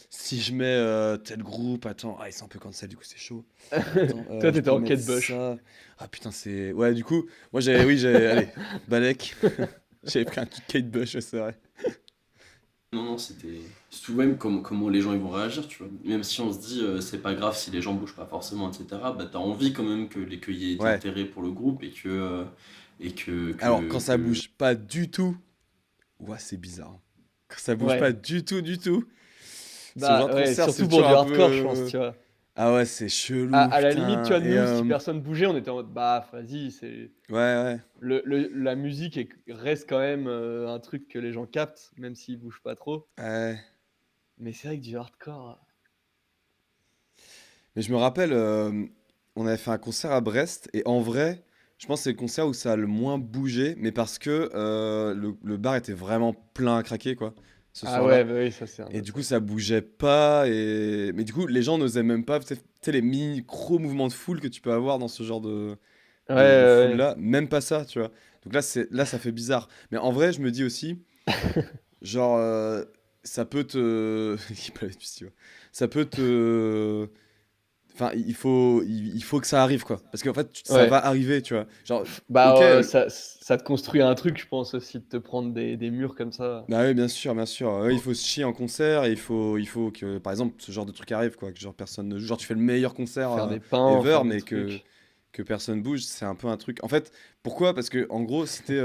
si je mets tel groupe, attends, ils sont un peu cancel, du coup c'est chaud. Attends,
Toi,
je
t'étais
peux
en
mettre
Kate Bush.
ça. Ah putain, c'est. Ouais, du coup, moi allez, Balek. J'avais pris un petit Kate Bush, ouais, c'est vrai.
non, c'était surtout même comment les gens ils vont réagir, tu vois. Même si on se dit c'est pas grave si les gens bougent pas forcément, etc. Bah t'as envie quand même qu'il y ait de
Ouais.
l'intérêt pour le groupe et que
Alors, quand ça
que-
bouge pas du tout, ouais, c'est bizarre. Quand ça bouge
Ouais.
pas du tout, ce genre
Bah
de
ouais,
concert, c'est
surtout pour du
toujours un peu,
hardcore, je pense, tu vois.
Ah ouais, c'est chelou,
À la limite, tu
putain.
vois,
Et
nous, si personne bougeait, on était en mode, bah, vas-y, c'est.
ouais.
La musique reste quand même un truc que les gens captent, même s'ils bougent pas trop.
Ouais.
Mais c'est vrai que du hardcore.
Mais je me rappelle, on avait fait un concert à Brest, et en vrai, je pense que c'est le concert où ça a le moins bougé, mais parce que le bar était vraiment plein à craquer, quoi, ce
Ah
soir-là.
ouais, bah oui, ça c'est un
Et
autre
du coup,
truc.
ça bougeait pas, mais du coup, les gens n'osaient même pas, tu sais, les micro mouvements de foule que tu peux avoir dans ce genre
Ouais,
de
ouais,
foule-là, même pas ça, tu vois. Donc là, ça fait bizarre. Mais en vrai, je me dis aussi, genre, ça peut te. Il peut être tu vois. Ça peut te. Enfin, il faut que ça arrive, quoi. Parce qu'en fait, ça
ouais.
va arriver, tu vois. Genre,
Bah,
ok.
ça te construit un truc, je pense aussi, de te prendre des murs comme ça.
Bah oui, bien sûr, bien sûr. Ouais, il faut se chier en concert et il faut que, par exemple, ce genre de truc arrive, quoi. Que genre personne ne joue. Genre, tu fais le meilleur concert
Faire des pains,
ever,
faire des
mais
trucs.
que personne bouge, c'est un peu un truc. En fait, pourquoi? Parce que, en gros, si t'es,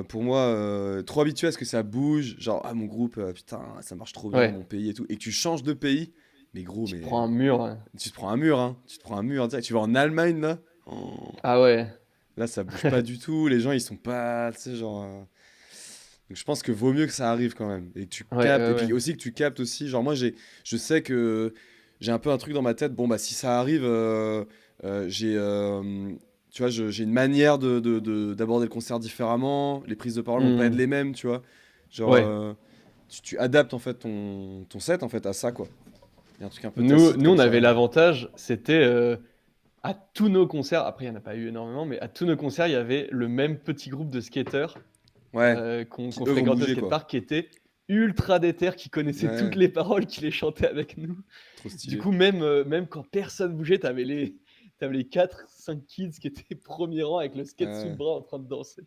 pour moi, trop habitué à ce que ça bouge, genre, ah, mon groupe, putain, ça marche trop bien,
Ouais,
mon pays et tout, et que tu changes de pays, mais gros,
tu te
mais
prends un mur. Ouais.
tu te prends un mur, hein. Tu te prends un mur direct. Tu vas en Allemagne, là. Oh,
Ah ouais.
là, ça bouge pas du tout. Les gens, ils sont pas, tu sais, genre. Donc, je pense que vaut mieux que ça arrive quand même. Et que tu
Ouais,
captes.
ouais,
Et puis
ouais.
aussi que tu captes aussi. Genre, moi, je sais que j'ai un peu un truc dans ma tête. Bon, bah, si ça arrive, j'ai. Tu vois, j'ai une manière d'aborder le concert différemment. Les prises de parole vont pas être
Hmm.
les mêmes, tu vois. Genre,
Ouais.
tu adaptes en fait ton set en fait à ça, quoi. Il y a un truc un peu
Nous,
tacite
nous,
comme
on
ça.
avait l'avantage, c'était à tous nos concerts, après il n'y en a pas eu énormément, mais à tous nos concerts, il y avait le même petit groupe de skateurs
Ouais, qui
qu'on
eux vont
fréquentait au
bouger, quoi.
skatepark, qui étaient ultra déter, qui connaissaient toutes
Ouais,
les paroles, qui les chantaient avec nous.
trop
Du
stylé.
coup, même quand personne bougeait, t'avais les 4-5 kids qui étaient premier rang avec le skate sous le
Ouais,
bras en train de danser.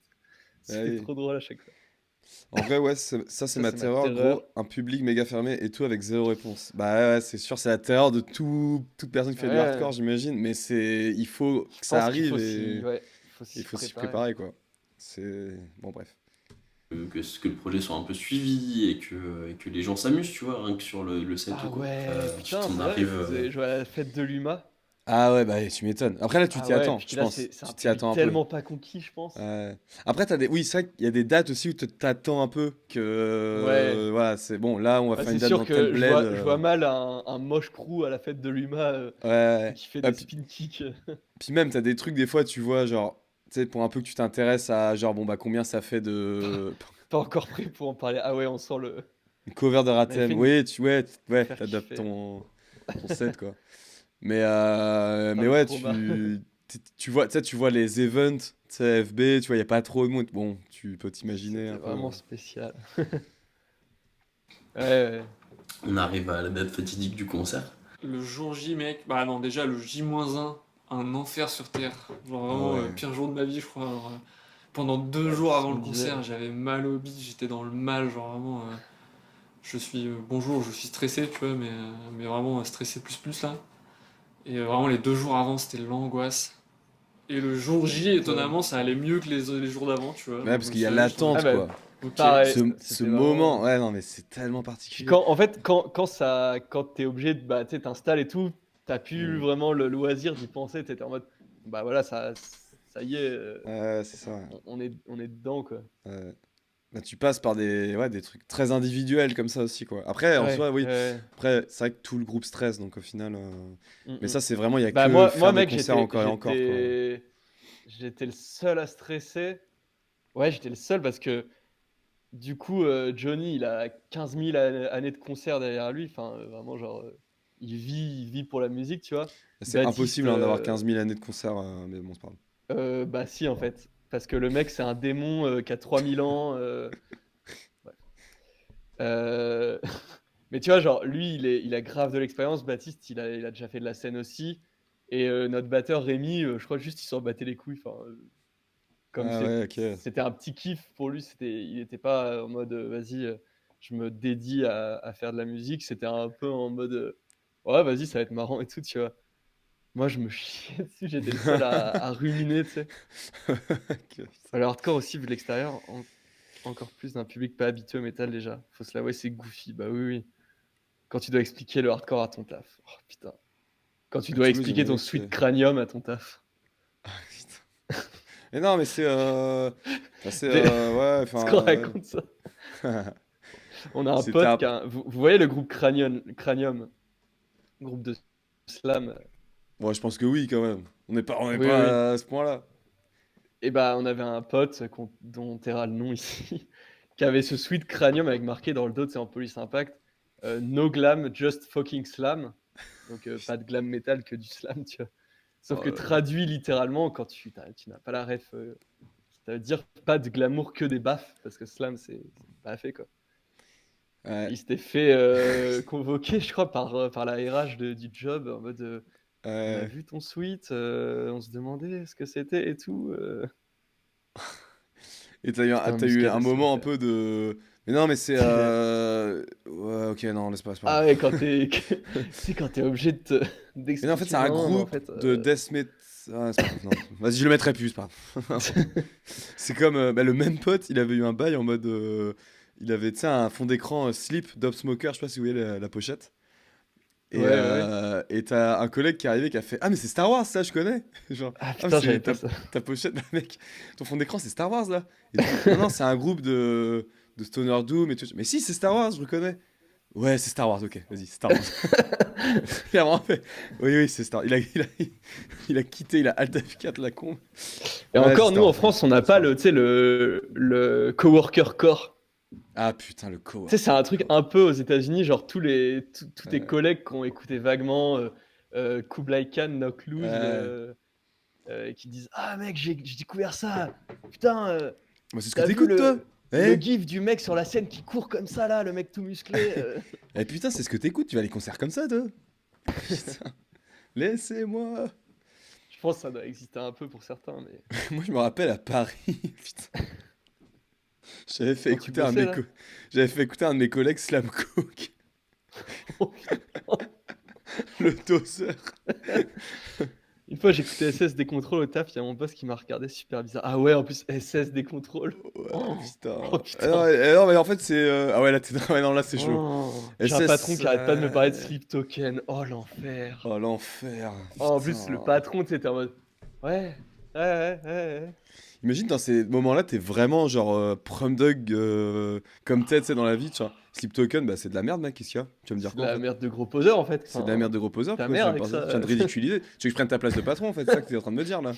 C'était
ouais.
trop drôle à chaque fois.
En vrai, ouais, ça c'est
Ça,
ma
c'est ma
terreur, gros.
terreur.
Un public méga fermé et tout avec zéro réponse. Bah ouais, ouais, c'est sûr, c'est la terreur de toute personne qui fait du
Ouais,
hardcore, j'imagine. Mais il faut
je
que ça
pense qu'il
arrive
faut
et
faut
il
s'y
faut s'y
préparer.
préparer, quoi. C'est. Bon, bref.
que le projet soit un peu suivi et que les gens s'amusent, tu vois, rien que sur le set
Ah
ou quoi.
ouais,
Tu
putain,
t'en
c'est vrai,
arrives.
vous avez joué à la fête de l'UMA.
Ah ouais, bah tu m'étonnes. Après, là, tu
Ah
t'y
ouais,
attends,
puis
je
là,
pense.
c'est un
Tu t'y
public
attends un peu.
tellement pas conquis, je pense.
Après, oui, c'est vrai qu'il y a des dates aussi où t'attends un peu que.
Ouais.
Voilà, c'est bon, là, on va
Ah,
faire
c'est
une date
sûr
dans tel
que
bled.
je vois mal un moche crew à la fête de l'UMA
Ouais, ouais.
qui fait
Ah,
des spin kicks.
puis même, t'as des trucs, des fois, tu vois, genre, tu sais, pour un peu que tu t'intéresses à, genre, bon, bah, combien ça fait de.
Pas encore prêt pour en parler. Ah ouais, on sent
Une cover de
On avait fait
Ratem.
une
Oui,
pour
ouais,
faire
t'adaptes
kiffer.
ton set, quoi. Mais
Putain, le
ouais,
trauma.
tu vois les events, tu sais, FB, tu vois, y a pas trop de monde. Bon, tu peux t'imaginer
C'était
un peu.
vraiment spécial. Ouais, ouais.
On arrive à la date fatidique du concert.
Le jour J, mec, bah non, déjà le J-1, un enfer sur Terre. Genre
Ah
vraiment,
ouais.
pire jour de ma vie, je crois. Alors, pendant 2 jours avant le
me disais.
concert, j'avais mal au bide, j'étais dans le mal, genre vraiment. Je suis bonjour, je suis stressé, tu vois, mais vraiment stressé plus là. Et vraiment les 2 jours avant, c'était l'angoisse. Et le jour J, étonnamment, ça allait mieux que les jours d'avant, tu vois.
Ouais,
Donc,
parce
je me
qu'il y a
suis allé, j'étais en
Ah
l'attente,
mode,
bah,
quoi.
ok.
pareil,
Ce
c'était
moment,
vraiment.
ouais, non, mais c'est tellement
Puis
particulier.
en fait, quand t'es obligé de, bah, tu sais, t'installes et tout, t'as plus
Mm.
vraiment le loisir d'y penser, t'étais en mode, bah voilà, ça y est,
Ouais, c'est ça. Ouais.
on est dedans, quoi.
Ouais. Bah, tu passes par des trucs très individuels comme ça aussi, quoi. Après, en
Ouais,
soi, oui.
ouais.
Après, c'est vrai que tout le groupe stresse, donc au final.
Mm,
Mais
mm.
ça, c'est vraiment, il y a
Bah
que
moi
faire des
mec,
concerts encore et encore, quoi.
j'étais le seul à stresser. Ouais, j'étais le seul parce que du coup, Johnny, il a 15 000 années de concert derrière lui. Enfin, vraiment, genre, il vit pour la musique, tu vois.
C'est
Baptiste,
impossible hein, d'avoir 15 000 années de concert, mais bon, c'est pas grave.
bah si, en fait. Parce que le mec, c'est un démon qui a 3000 ans. Ouais. Euh, Mais tu vois, genre, lui, il a grave de l'expérience. Baptiste, il a déjà fait de la scène aussi. Et notre batteur, Rémi, je crois juste il s'en battait les couilles. Enfin, comme
Ah ouais, ok.
c'était un petit kiff pour lui, il n'était pas en mode vas-y, je me dédie à faire de la musique. C'était un peu en mode ouais, vas-y, ça va être marrant et tout, tu vois. Moi, je me chiais dessus, j'étais le seul à ruminer, tu sais.
Ok,
Le hardcore aussi, vu de l'extérieur, encore plus d'un public pas habitué au métal déjà. Faut se l'avouer, c'est goofy. Bah oui, oui. Quand tu dois expliquer le hardcore à ton taf. Oh putain. Quand tu
À
dois
Toulouse,
expliquer
j'imagine
ton
que
suite
c'est.
cranium à ton taf.
Ah, putain. Mais non, mais c'est. Enfin, c'est.
Des-
Ouais,
Est-ce qu'on
enfin.
raconte ça? On a un
C'était
pote
un.
qui a vous voyez le groupe Cranium, groupe de slam.
Bon, je pense que oui, quand même. On n'est
Oui, oui.
pas à ce point-là.
Et bah, on avait un pote dont Terra le nom ici, qui avait ce suite Cranium avec marqué dans le dos, c'est en Police Impact, no glam, just fucking slam. Donc pas de glam metal que du slam, tu vois. Sauf
Oh
que
là là.
traduit littéralement, quand tu n'as pas la ref, ça veut dire pas de glamour que des baffes, parce que slam c'est baffé quoi.
Ouais,
Il s'était fait convoquer, je crois, par la RH du job en mode on a
ouais.
vu ton suite, on se demandait ce que c'était et tout.
Et
Putain,
t'as eu un
muscadation,
moment un
frère.
peu de. Mais non, mais c'est.
C'est-
Ouais, ok, non, laisse pas, c'est pas
Ah
grave.
ouais, quand t'es, tu sais, quand t'es obligé
Mais non, en fait,
d'expliquer.
c'est un
Non, mais en
groupe
fait,
de death metal. Ah, c'est pas grave, non. Vas-y, je le mettrai plus, c'est pas grave. C'est comme bah, le même pote, il avait eu un bail en mode. Il avait, tu sais, un fond d'écran Sleep Dub Smoker, je sais pas si vous voyez la pochette.
ouais, ouais.
Et t'as un collègue qui est arrivé qui a fait ah, mais c'est Star Wars, ça, je connais. Genre,
Ah
ah, mais
putain, j'avais
c'est
pas ça.
ta pochette, bah, mec, ton fond d'écran, c'est Star Wars là. Et tout, non, non, c'est un groupe de Stoner Doom et tout. Mais si, c'est Star Wars, je reconnais. Ouais, c'est Star Wars, ok, vas-y, c'est Star Wars. Il a vraiment fait. Oui, oui, c'est Star. Il a quitté, il a Alt F4 la con.
Et
Ouais, c'est
encore, nous
Star
en
Wars.
France, on n'a pas le, tu sais, le coworker core.
Ah putain, le
Tu sais, c'est un
coworker
truc
core.
un peu aux États-Unis, genre tous tes
Euh,
collègues qui ont écouté vaguement Kublai Khan, Knock Loose,
ouais.
et qui disent ah mec, j'ai découvert ça. Putain,
Moi, c'est ce que
t'as vu
t'écoutes, toi?
le
Eh?
gif du mec sur la scène qui court comme ça là, le mec tout musclé.
Eh putain, c'est ce que t'écoutes, tu vas à des concerts comme ça, toi? Putain, laissez-moi.
Je pense que ça doit exister un peu pour certains, mais
Moi, je me rappelle à Paris, putain. J'avais fait
quand tu
écouter un de
bossais
mes,
là.
J'avais fait écouter un de mes collègues Slam Coke,
Oh, putain.
le doseur.
Une fois, j'écoutais SS des contrôles au taf, il y a mon boss qui m'a regardé super bizarre. Ah ouais, en plus SS des contrôles.
Ouais,
Oh,
putain.
oh,
Ah non,
putain.
non, mais en fait, c'est. Ah ouais, là, ouais, non, là, c'est chaud.
Oh, j'ai un patron
SS.
qui arrête pas de me parler de Sleep Token. Oh l'enfer.
Oh, l'enfer.
Oh, en plus, le
Putain.
patron, tu sais, t'es en mode. Ouais, ouais.
Imagine dans ces moments-là, t'es vraiment genre prom dog comme t'es, tu sais, dans la vie, tu vois. Sleep Token, bah c'est de la merde, mec, qu'est-ce qu'il y a? Tu vas me dire
C'est de
quoi en
la
fait?
merde de gros poseur en fait.
C'est de la merde de gros poseur,
Ta
pourquoi
mère
tu
avec
viens
ça.
tu viens de ridiculiser? Tu veux que je prenne ta place de patron en fait, c'est ça que t'es en train de me dire là?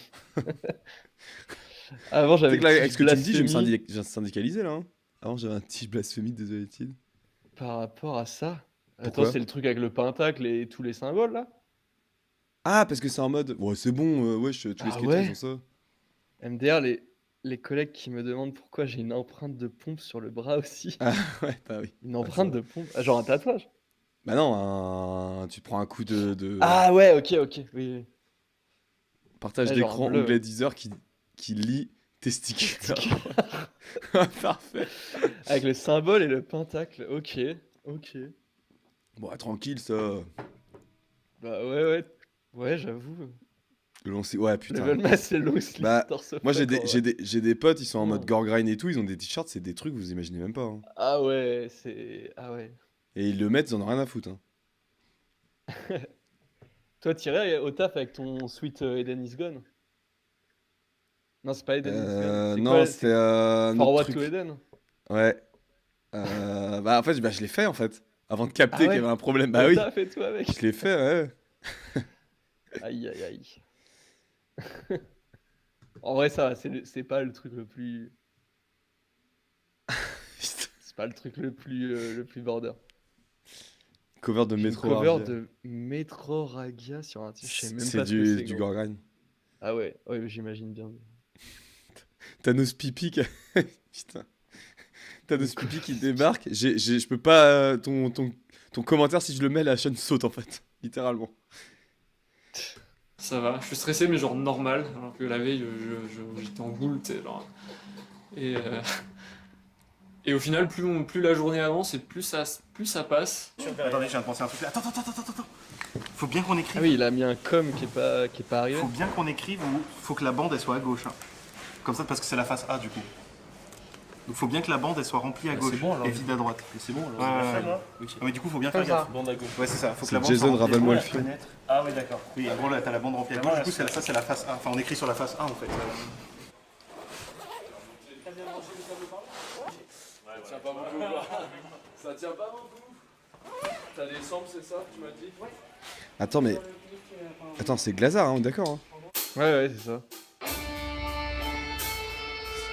Avant,
Tu sais
j'avais
que
le
là,
tige
avec ce que tu me dis,
blasphémie
je vais me syndicaliser là. Hein. Avant j'avais un tige blasphémie, désolé, Tid.
par rapport à ça. Attends,
Pourquoi?
c'est le truc avec le pentacle et tous les symboles là?
Ah, parce que c'est en mode. Ouais, c'est bon, wesh, tous les
Ah
skateurs ils ont
ouais?
ça.
MDR, les collègues qui me demandent pourquoi j'ai une empreinte de pompe sur le bras aussi.
Ah, ouais, bah oui.
Une
Ouais, c'est
empreinte
vrai.
de pompe? Ah, genre un tatouage?
Bah non, tu prends un coup de
Ah ouais, ok, oui.
partage
Ouais, genre un
d'écran,
bleu,
onglet
ouais.
Deezer qui lit Testiculaire. Ah, parfait.
Avec le symbole et le pentacle. Ok.
Bon, tranquille, ça.
Bah ouais. Ouais, j'avoue.
Le long sleeve. Ouais, putain.
Level mass et long sleeve
Bah,
torse
Moi,
flex, en vrai.
j'ai des potes, ils sont en mode
Oh.
gore grind et tout, ils ont des t-shirts, c'est des trucs, vous imaginez même pas. Hein.
Ah ouais, c'est. Ah ouais.
Et ils le mettent, ils en ont rien à foutre. Hein.
Toi, t'irais au taf avec ton sweet Eden is Gone? Non, c'est pas Eden is Gone. C'est
Non,
quoi?
c'était un autre
Forward
truc.
to Eden?
Ouais. Bah, en fait, je l'ai fait, en fait. Avant de capter
Ah ouais?
qu'il y avait un problème. Bah
Au
oui,
taf et tout avec?
je l'ai fait, ouais.
Aïe. En vrai, ça va, c'est pas le truc le plus. C'est pas le truc le plus border.
Cover de
J'ai une
Metro
cover
Ragia.
de Metro Ragia sur un t-shirt. Je sais même
C'est
pas ce que c'est,
du
gros.
gore grind.
Ah ouais, j'imagine bien.
Thanos Pipi qui... Putain. Thanos Pipi qui débarque. Je peux pas... ton commentaire, si je le mets, la chaîne saute, en fait. Littéralement.
Ça va, je suis stressé, mais genre normal, alors que la veille, j'étais en boule, tu sais, genre. Et, et au final, plus la journée avance et plus ça passe.
Attendez, je viens de penser à un truc. Attends. Faut bien qu'on écrive.
Ah oui, il a mis un com qui est pas arrivé.
Faut bien qu'on écrive ou faut que la bande elle soit à gauche. Hein. Comme ça, parce que c'est la face A du coup. Donc faut bien que la bande elle soit remplie à gauche
bon, alors.
et vide à droite.
C'est bon, alors.
Ouais.
Ok.
Ah, mais du coup, faut bien faire
Comme ça.
gaffe.
Bande à gauche.
Ouais, c'est ça. Faut que
C'est
la bande soit
Jason,
remplie à
rappelle-moi le
gauche.
film.
Ah oui, d'accord. Oui, en gros là, t'as la bande remplie à gauche. Du coup, ça c'est la face A. Enfin, on écrit sur la face A en fait.
Ça tient pas beaucoup. Ça tient pas beaucoup. T'as des samples, c'est ça, tu m'as dit?
Attends, mais... Attends, c'est Glazar, hein, d'accord. Hein.
Ouais, c'est ça.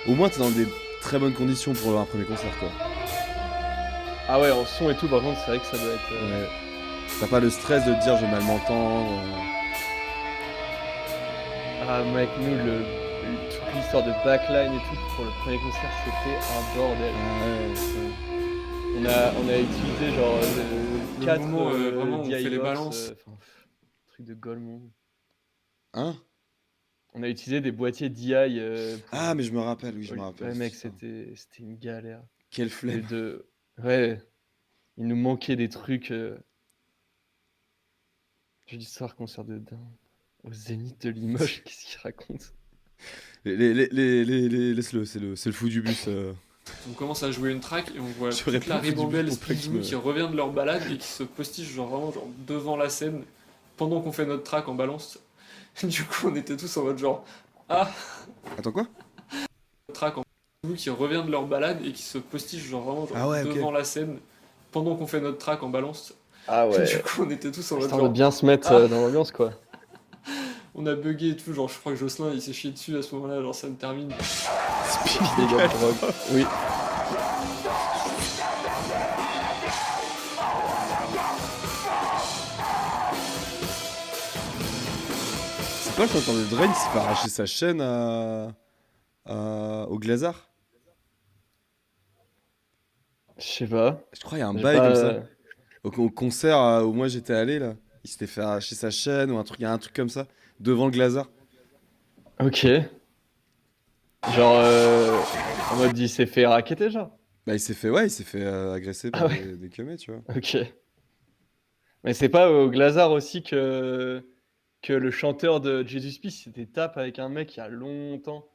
Au moins, t'es dans des très bonnes conditions pour un premier concert, quoi.
Ah ouais, en son et tout, par contre, c'est vrai que ça doit être.
Ouais. T'as pas le stress de te dire je vais mal m'entendre.
Ah mec, nous, toute l'histoire de backline et tout pour le premier concert, c'était un bordel. On a utilisé genre
Le
4
moment, vraiment, où on fait les balances.
Truc de Golemont.
Hein?
On a utilisé des boîtiers DI.
Ah, mais je me rappelle, oui, je me rappelle.
Ouais, mec,
putain.
c'était une galère.
Quelle flemme.
Ouais, il nous manquait des trucs. Jeudi soir, concert de dingue. Au Zénith de Limoges, qu'est-ce qu'il raconte?
Laisse-le, c'est le fou du bus.
On commence à jouer une track et on voit
J'aurais
toute la
pas fait du
ribambelle
bus complexe,
Spidou
mais-
qui revient de leur balade et qui se postiche genre vraiment genre devant la scène pendant qu'on fait notre track en balance. Du coup, on était tous en mode genre
Attends, quoi?
track en Spidou qui revient de leur balade et qui se postiche genre vraiment genre
Ah ouais, ok.
devant la scène pendant qu'on fait notre track en balance.
Ah ouais.
Du coup, on était tous en mode
Histoire de
genre
bien se mettre dans l'ambiance, quoi.
on a bugué et tout, genre je crois que Jocelyn il s'est chié dessus à ce moment-là, genre ça me termine.
Dégâts de drogue. Oui.
C'est pas le chanteur de Drain qui s'est fait arracher sa chaîne au Glazar?
Je sais pas.
Je crois qu'il y a un
J'ai
bail
pas-
comme ça. Au concert où moi j'étais allé, là, il s'était fait arracher sa chaîne ou un truc, il y a un truc comme ça, devant le Glazar.
Ok. Genre, en mode il s'est fait racketter, genre.
Bah, il s'est fait agresser par
Ah ouais.
des queumés, tu vois.
Ok. Mais c'est pas au Glazar aussi que le chanteur de Jesus Peace s'était tape avec un mec il y a longtemps.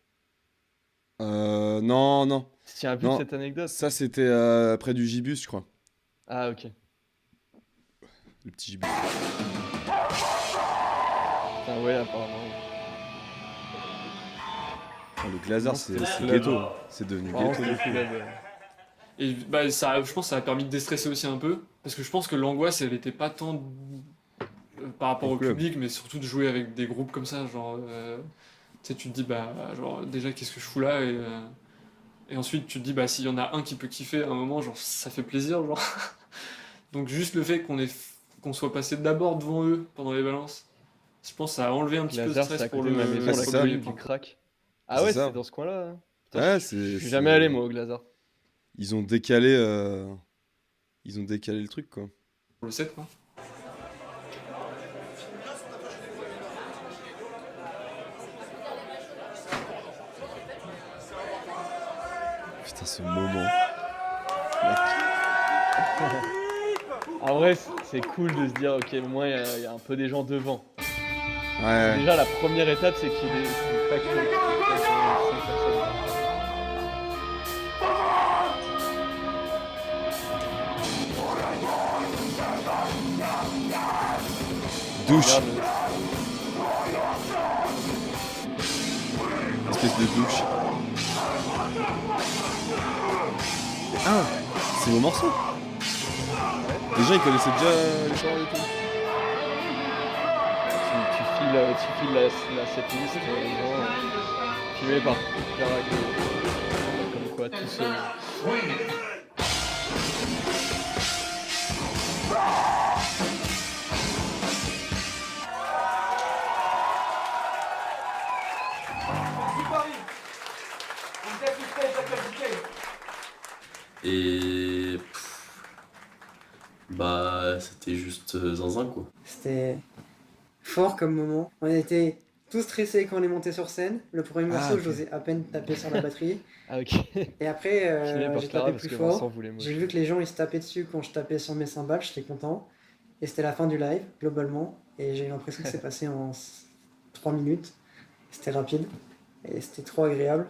Non.
Tu te souviens plus de
Non.
cette anecdote?
Ça, c'était près du Gibus, je crois.
Ah, ok.
Le petit Gibus.
Putain, ouais, apparemment.
Ah, le Glazar,
Non,
c'est
c'était
c'est
le
ghetto.
club.
C'est devenu
Vraiment,
ghetto.
c'était le club,
Et bah, ça, je pense que ça a permis de déstresser aussi un peu, parce que je pense que l'angoisse, elle était pas tant par rapport
Au
au
club.
public, mais surtout de jouer avec des groupes comme ça, genre, tu sais, tu te dis, bah, genre, déjà, qu'est-ce que je fous là, et ensuite, tu te dis, bah, s'il y en a un qui peut kiffer à un moment, genre, ça fait plaisir, genre. Donc, juste le fait qu'on soit passé d'abord devant eux pendant les balances, je pense que ça a enlevé un petit peu de
Glazar, c'est
stress
à
pour
côté de ma maison,
Ouais,
la
c'est ça.
commune du crack. Ah
C'est
ouais,
ça.
c'est dans ce coin-là. Hein. Putain,
Ouais,
je suis
c'est-
jamais allé, moi, au Glazar.
Ils ont décalé le truc, quoi.
le 7, quoi.
Putain, ce moment.
En vrai, c'est cool de se dire, ok, au moins il y a un peu des gens devant.
Ouais.
Déjà, la première étape, c'est qu'il est c'est pas que 5 personnes.
Douche.
Regarde,
Espèce de douche. Ah, c'est vos morceaux. Les gens ils connaissaient déjà les paroles et tout.
tu files la setlist et les gens filmés par Clara comme quoi tout se...
Et bah c'était juste zinzin quoi.
C'était fort comme moment. On était tous stressés quand on est monté sur scène. Le premier morceau,
ok.
j'osais à peine taper sur la batterie.
Ah ok.
Et après,
Filmé par
j'ai
Clara
tapé
parce
plus
que Vincent
fort.
voulait moi.
J'ai vu que les gens ils se tapaient dessus quand je tapais sur mes cymbales, j'étais content. Et c'était la fin du live, globalement. Et j'ai eu l'impression que c'est passé en 3 minutes. C'était rapide. Et c'était trop agréable.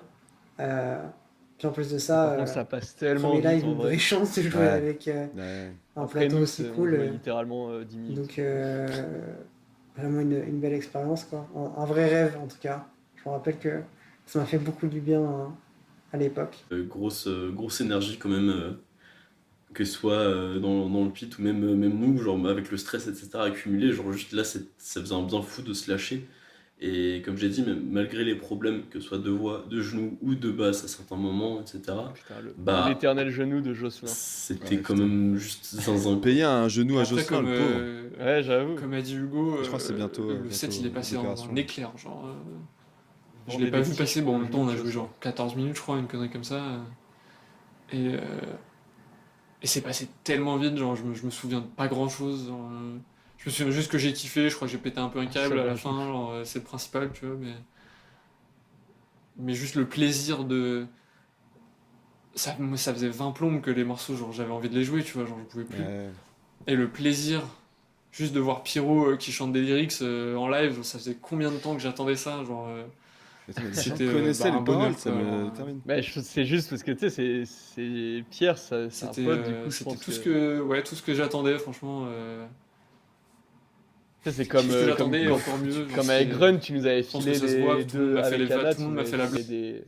Puis en plus de ça,
Par contre, ça passe tellement
premier
vite
live,
en
une vraie
vrai.
chance de jouer
Ouais.
avec
Ouais.
un
Après
plateau
nous,
aussi
on
cool.
jouait littéralement 10 minutes.
Donc, vraiment une belle expérience, quoi. Un vrai rêve, en tout cas. Je me rappelle que ça m'a fait beaucoup du bien à l'époque.
Grosse énergie quand même, que ce soit dans le pit ou même nous, genre avec le stress, etc. accumulé, genre juste là ça faisait un bien fou de se lâcher. Et comme j'ai dit, même malgré les problèmes, que ce soit de voix, de genoux ou de basse à certains moments, etc.,
Putain,
bah
l'éternel genou de Jocelyn.
c'était
Ouais,
quand
putain.
même juste zinzin.
Payer un genou à
Après,
Jocelyn,
comme,
le pauvre.
Ouais, j'avoue.
comme a dit Hugo,
Je crois que c'est bientôt,
le
bientôt
set il est passé en
l'opération.
un éclair. Genre, je
Vendez
l'ai pas
des
vu
tickets
passer, bon, en
pour
même
le
temps on a
genou de
joué
Jocelyn.
genre 14 minutes, je crois, une connerie comme ça. Et, et c'est passé tellement vite, genre je me souviens de pas grand chose. Je me souviens juste que j'ai kiffé, je crois que j'ai pété un peu un câble à la fin, genre, c'est le principal, tu vois, mais juste le plaisir de. Moi, ça faisait 20 plombes que les morceaux, genre j'avais envie de les jouer, tu vois, genre je pouvais plus.
Ouais.
Et le plaisir, juste de voir Pierrot qui chante des lyrics en live, genre, ça faisait combien de temps que j'attendais ça, genre.
Attends, mais
C'était,
je connaissais
un
les
bonheur,
paroles, ça
quoi,
me
alors,
termine.
C'est juste parce que tu sais, c'est Pierre, c'est un
C'était
pote, du coup, je
c'était
pense
tout ce que tout ce que j'attendais, franchement.
Tu sais, c'est
Tout ce que
comme
j'attendais, et encore mieux. genre,
comme avec
c'était-
Grunt, tu nous avais
je pense
filé
que ça se voit,
les
tout le monde
deux
m'a fait
avec
les
Anna,
tout le monde m'a
tu
fait
nous
la
avais filé des...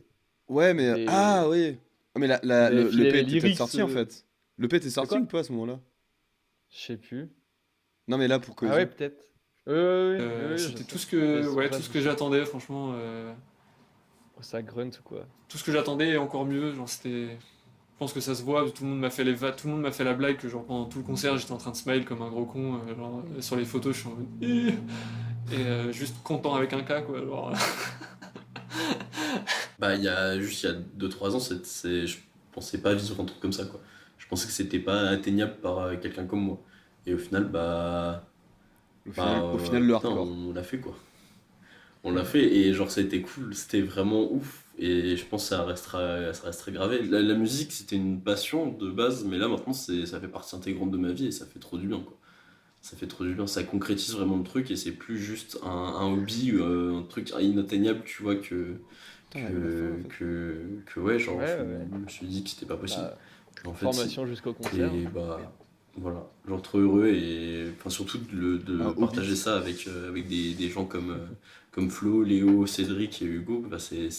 Ouais, mais.
des-
Ah, oui. Ah, mais
Vous avez
le
filé
P
les
était peut-être
lyrics,
sorti en fait. Le P était sorti
quoi
ou pas à ce moment-là?
Je sais plus.
Non, mais là pour
Ah
Cohésion.
ouais, peut-être. Ouais,
C'était
je
tout
sais.
ce que,
Mais
ouais,
c'est
tout ce que j'attendais, franchement.
Oh, ça Grunt ou quoi.
Tout ce que j'attendais et encore mieux. Genre, c'était. Je pense que ça se voit. Tout le monde m'a fait tout le monde m'a fait la blague que genre pendant tout le concert, j'étais en train de smile comme un gros con. Genre, sur les photos, je suis en mode. Et juste content avec un K, quoi. Genre.
Bah il y a 2-3 ans, je pensais pas vivre un truc comme ça quoi. Je pensais que c'était pas atteignable par quelqu'un comme moi. Et au final,
Au final, le
putain,
hardcore.
on l'a fait quoi. On l'a fait et genre ça a été cool, c'était vraiment ouf. Et je pense que ça restera gravé. La musique c'était une passion de base, mais là maintenant ça fait partie intégrante de ma vie et ça fait trop du bien quoi. Ça fait trop du bien, ça concrétise vraiment le truc et c'est plus juste un hobby, un truc inatteignable, tu vois,
Putain, la fin, en fait.
que ouais, genre
Ouais,
je me suis dit que c'était pas possible.
Bah,
En fait,
formation jusqu'au concert.
et bah voilà, genre trop heureux et enfin surtout de
Un
partager
hobby.
ça avec des gens comme Flo, Léo, Cédric et Hugo, bah c'est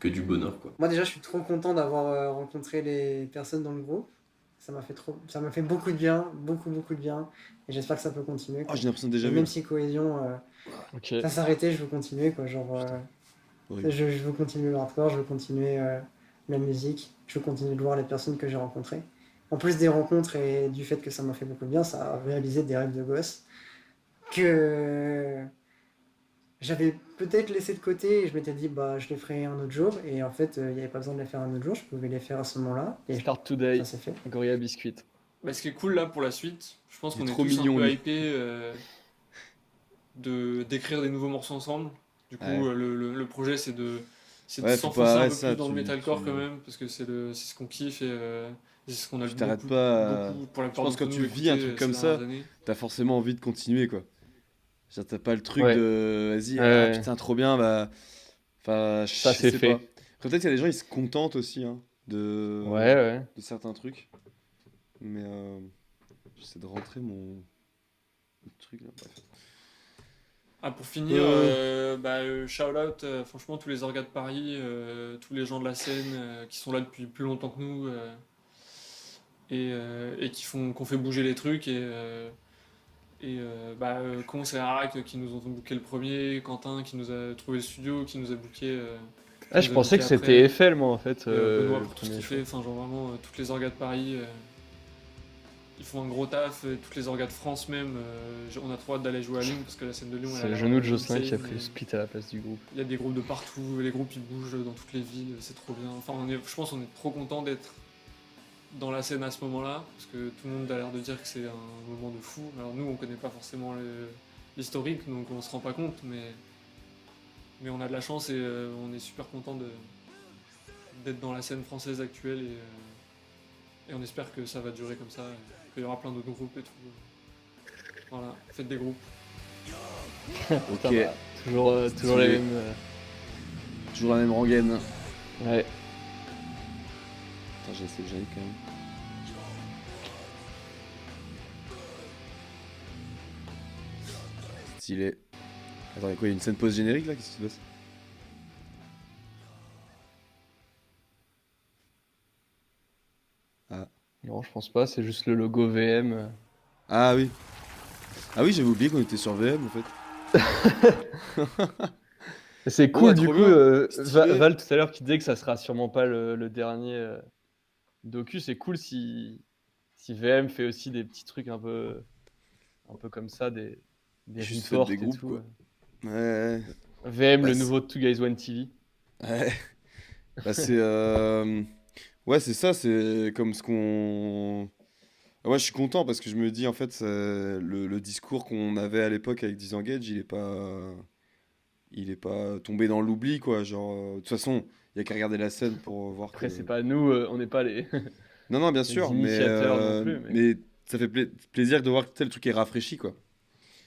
que du bonheur quoi.
Moi, déjà, je suis trop content d'avoir rencontré les personnes dans le groupe. Ça m'a fait beaucoup de bien, beaucoup de bien. Et j'espère que ça peut continuer,
Oh,
quoi.
j'ai l'impression de déjà
Et
vu.
même si Cohésion,
Ok.
ça s'arrêtait, je veux continuer, quoi. Genre,
Horrible.
je veux continuer le hardcore, je veux continuer la musique, je veux continuer de voir les personnes que j'ai rencontrées. En plus des rencontres et du fait que ça m'a fait beaucoup de bien, ça a réalisé des rêves de gosse que j'avais peut-être laissé de côté et je m'étais dit, bah, je les ferai un autre jour. Et en fait, il n'y avait pas besoin de les faire un autre jour, je pouvais les faire à ce moment-là. Et
Start Today,
ça s'est fait.
Gorilla Biscuit.
Bah, ce qui est cool là pour la suite, je pense
Il est
qu'on est
trop
tous
mignon,
un peu
lui.
hypés d'écrire des nouveaux morceaux ensemble. Du coup,
Ouais.
le projet c'est de c'est
Ouais,
de
faut
s'enfoncer
pas,
un
ouais,
peu
ça,
plus dans le
tu,
metalcore
tu,
quand même, parce que c'est ce qu'on kiffe et c'est ce qu'on a
tu t'arrêtes
beaucoup,
pas.
beaucoup, pour la
Je
plupart
pense que
d'entre
quand
nous,
tu vis
écouté
un truc
ces
comme
dernières
ça,
années.
t'as forcément envie de continuer, quoi. Genre, t'as pas le truc
Ouais,
de vas-y, ah
ouais,
putain, trop bien, bah. Enfin, je
ça c'est
sais pas.
fait.
Après, peut-être qu'il y a des gens, ils se contentent aussi, hein,
Ouais, ouais.
de certains trucs. Mais j'essaie de rentrer mon truc là. Bref.
Ah, pour finir,
Euh,
shout out, franchement, tous les orgas de Paris, tous les gens de la scène qui sont là depuis plus longtemps que nous et qu'on fait bouger les trucs. Cons et Arak qui nous ont booké le premier, Quentin qui nous a trouvé le studio,
Ah,
qui
je
nous a
pensais
booké
que c'était
après,
Eiffel, moi, en fait,
Benoît
le
pour tout ce
premier
qu'il
show.
fait, enfin, genre vraiment, toutes les orgas de Paris. Ils font un gros taf, toutes les orgas de France même. On a trop hâte d'aller jouer à Lyon parce que la scène de Lyon elle
C'est
a
le
l'air
genou de Jocelyn qui a
insane.
pris le split à la place du groupe.
Il y a des groupes de partout, les groupes ils bougent dans toutes les villes, c'est trop bien. Enfin, je pense qu'on est trop content d'être dans la scène à ce moment-là parce que tout le monde a l'air de dire que c'est un moment de fou. Alors nous on connaît pas forcément l'historique donc on se rend pas compte, mais on a de la chance et on est super content d'être dans la scène française actuelle et on espère que ça va durer comme ça, et qu'il y aura plein d'autres groupes et tout. Voilà, faites des groupes.
Putain,
Ok,
bah, toujours les
stylé.
mêmes.
Toujours la même rengaine.
Ouais.
Attends, j'ai essayé de gérer quand même. Stylé. Attends, il y a quoi? Il y a une scène post-générique là? Qu'est-ce qui se passe? Ah.
Non, je pense pas, c'est juste le logo VM.
Ah oui. Ah oui, j'avais oublié qu'on était sur VM en fait.
Et c'est
Bon, bah,
cool du
trop
coup,
bien. Stylé.
Val tout à l'heure qui disait que ça sera sûrement pas le dernier docu, c'est cool si VM fait aussi des petits trucs un peu comme ça, des
Juste faites
reports
des
et
groupes
tout.
quoi. Ouais.
VM,
Bah,
le nouveau Two Guys One TV.
ouais. Bah, c'est. Ouais, c'est ça, c'est comme ce qu'on. Ah, moi, je suis content parce que je me dis, en fait, le discours qu'on avait à l'époque avec Disengage, il est pas tombé dans l'oubli, quoi. Genre, de toute façon, il y a qu'à regarder la scène pour voir
Après, c'est
que.
pas nous, on n'est pas les,
Non, non, bien
les
sûr,
initiateurs non plus, mais
mais ça fait plaisir de voir que tel truc est rafraîchi, quoi.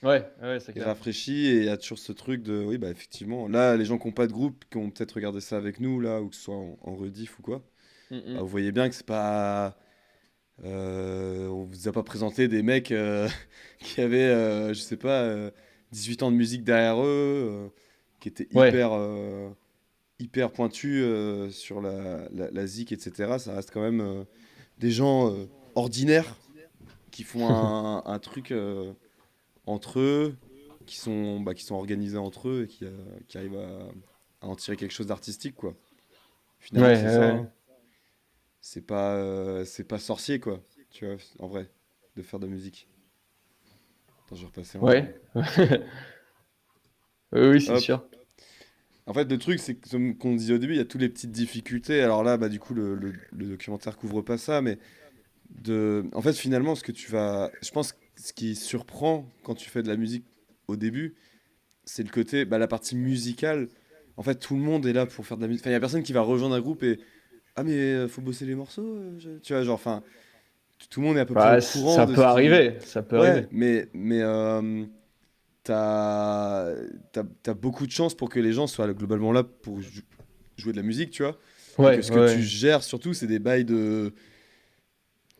ouais, c'est
Il est
clair.
rafraîchi et il y a toujours ce truc de, oui, bah, effectivement. Là, les gens qui n'ont pas de groupe, qui ont peut-être regardé ça avec nous, là, ou que ce soit en rediff ou quoi,
Mm,
bah,
mm.
vous voyez bien que c'est pas. On vous a pas présenté des mecs qui avaient, je sais pas, 18 ans de musique derrière eux, qui étaient
Ouais,
hyper pointus sur la zik, etc. Ça reste quand même des gens ordinaires qui font un truc entre eux, qui sont organisés entre eux et qui arrivent à en tirer quelque chose d'artistique, quoi. Finalement,
ouais,
c'est ça,
ouais.
hein. C'est pas sorcier, quoi. Tu vois, en vrai, de faire de la musique. Attends, je vais repasser en.
Ouais. Oui, oui, c'est
Hop.
sûr.
En fait, le truc, c'est que, comme qu'on disait au début, il y a toutes les petites difficultés. Alors là, bah, du coup, le documentaire couvre pas ça, mais en fait, finalement, ce que tu vas. Je pense que ce qui surprend quand tu fais de la musique au début, c'est le côté, bah, la partie musicale. En fait, tout le monde est là pour faire de la musique. Enfin, il y a personne qui va rejoindre un groupe et. Ah, mais faut bosser les morceaux, tu vois, genre, enfin, tout le monde est à peu près au
Bah,
courant
ça
de
peut
ce qui.
arriver, ça peut
Ouais,
arriver.
mais t'as, t'as beaucoup de chance pour que les gens soient globalement là pour jouer de la musique, tu vois. Et que
Ouais,
ce que tu
ouais.
gères surtout, c'est des bails de.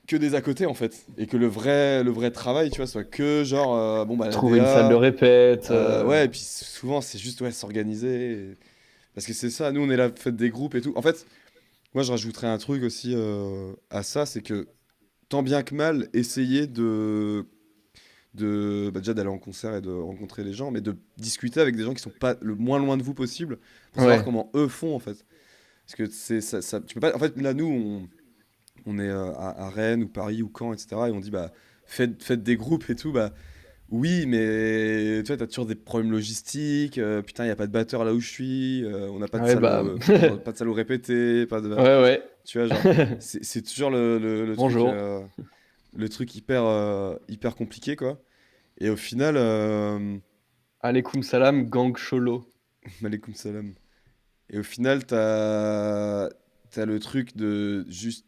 Que des à côté en fait. Et que le vrai travail, tu vois, soit que genre, bon bah la
Trouver une salle de
DA.
répète.
Ouais, et puis souvent c'est juste ouais, s'organiser. Parce que c'est ça, nous on est là, faites des groupes et tout. En fait, moi je rajouterais un truc aussi à ça, c'est que tant bien que mal, essayer déjà d'aller en concert et de rencontrer les gens, mais de discuter avec des gens qui sont pas le moins loin de vous possible pour savoir
Ouais.
comment eux font en fait. Parce que tu peux pas. En fait, là nous on est à Rennes ou Paris ou Caen, etc. Et on dit bah faites des groupes et tout, bah oui, mais tu vois, t'as toujours des problèmes logistiques. Putain, il y a pas de batteur là où je suis. On n'a pas de
Ouais,
salle,
bah.
pas de salle où répéter, pas de.
Ouais, ouais.
Tu vois, genre, c'est toujours
Bonjour.
le truc hyper compliqué, quoi. Et au final,
Alaikum salam, gang cholo.
Malekoum salam. Et au final, t'as le truc de juste,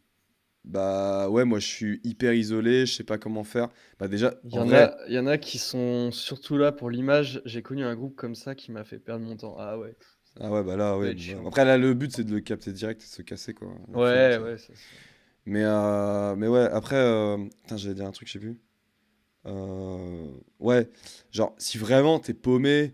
bah ouais, moi je suis hyper isolé, je sais pas comment faire. Bah déjà,
Il y
en
en
vrai,
a, il y en a qui sont surtout là pour l'image. J'ai connu un groupe comme ça qui m'a fait perdre mon temps. Ah ouais,
ah ouais, bah là,
ça doit
ouais.
être chiant.
Après, là, le but c'est de le capter direct et de se casser, quoi. La flemme,
Ouais,
ça.
ouais, c'est ça.
Mais ouais, après, putain, j'allais dire un truc, je sais plus. Ouais, genre, si vraiment t'es paumé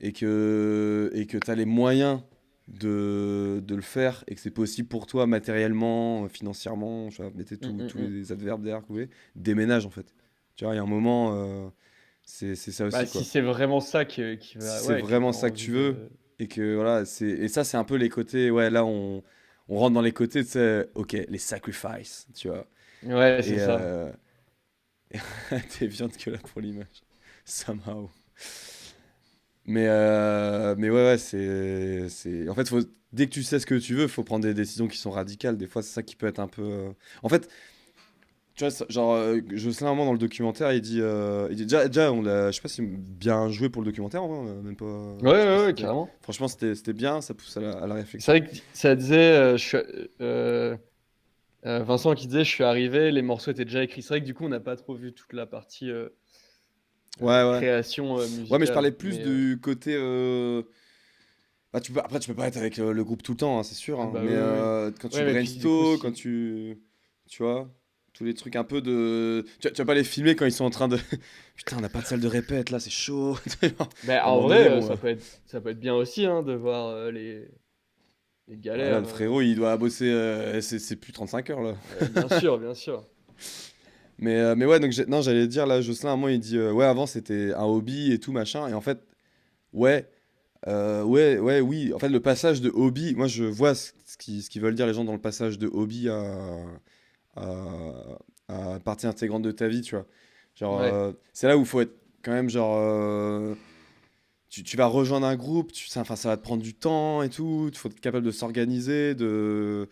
et que t'as les moyens de le faire et que c'est possible pour toi matériellement, financièrement, tu vois, mettez
Mm, mm,
tous
mm.
les adverbes derrière que vous voulez, déménage en fait. Tu vois, il y a un moment, c'est ça
Bah,
aussi,
si
quoi.
c'est vraiment ça
Si c'est
que
vraiment
t'as
ça que
envie
tu veux,
de.
et que voilà, et ça, c'est un peu les côtés, ouais, là, on rentre dans les côtés, tu sais, ok, les sacrifices, tu vois.
Ouais, c'est
Et
ça.
t'es viande que là pour l'image. Somehow. Mais ouais, ouais, En fait, dès que tu sais ce que tu veux, faut prendre des décisions qui sont radicales. Des fois, c'est ça qui peut être un peu. En fait, tu vois, genre, Jocelyn, à un moment dans le documentaire, il dit déjà, je sais pas si bien joué pour le documentaire, en vrai, on a même pas.
Ouais,
Je sais pas
ouais,
si
ouais,
c'était.
carrément.
Franchement, c'était bien, ça pousse à la
C'est
réflexion.
vrai que ça disait, euh, Vincent qui disait, je suis arrivé, les morceaux étaient déjà écrits. C'est vrai que du coup, on n'a pas trop vu toute la partie
Ouais, ouais.
création
Ouais, mais je parlais
musicale.
plus du côté. Bah, après, tu peux pas être avec le groupe tout le temps, hein, c'est sûr,
Ah
hein.
bah
Mais
oui, oui.
quand tu
Ouais, mais puis du coup,
brainstalk, quand
si.
tu vois, tous les trucs un peu de. Tu vas pas les filmer quand ils sont en train de. Putain, on n'a pas de salle de répète là, c'est chaud.
Mais
À un
en
moment
vrai,
donné, bon.
ça peut être bien aussi hein, de voir les
Voilà,
galères.
le frérot, il doit bosser. C'est plus 35 heures là.
Bien sûr, bien sûr.
Mais ouais, donc non, j'allais dire là, Jocelyn, à un moment, il dit ouais, avant c'était un hobby et tout machin. Et en fait, ouais. Ouais, ouais, oui. En fait, le passage de hobby, moi je vois ce qu'ils veulent dire les gens dans le passage de hobby à, à partie intégrante de ta vie, tu vois. Genre,
Ouais.
c'est là où il faut être quand même, genre, tu vas rejoindre un groupe, enfin, ça va te prendre du temps et tout, il faut être capable de s'organiser, de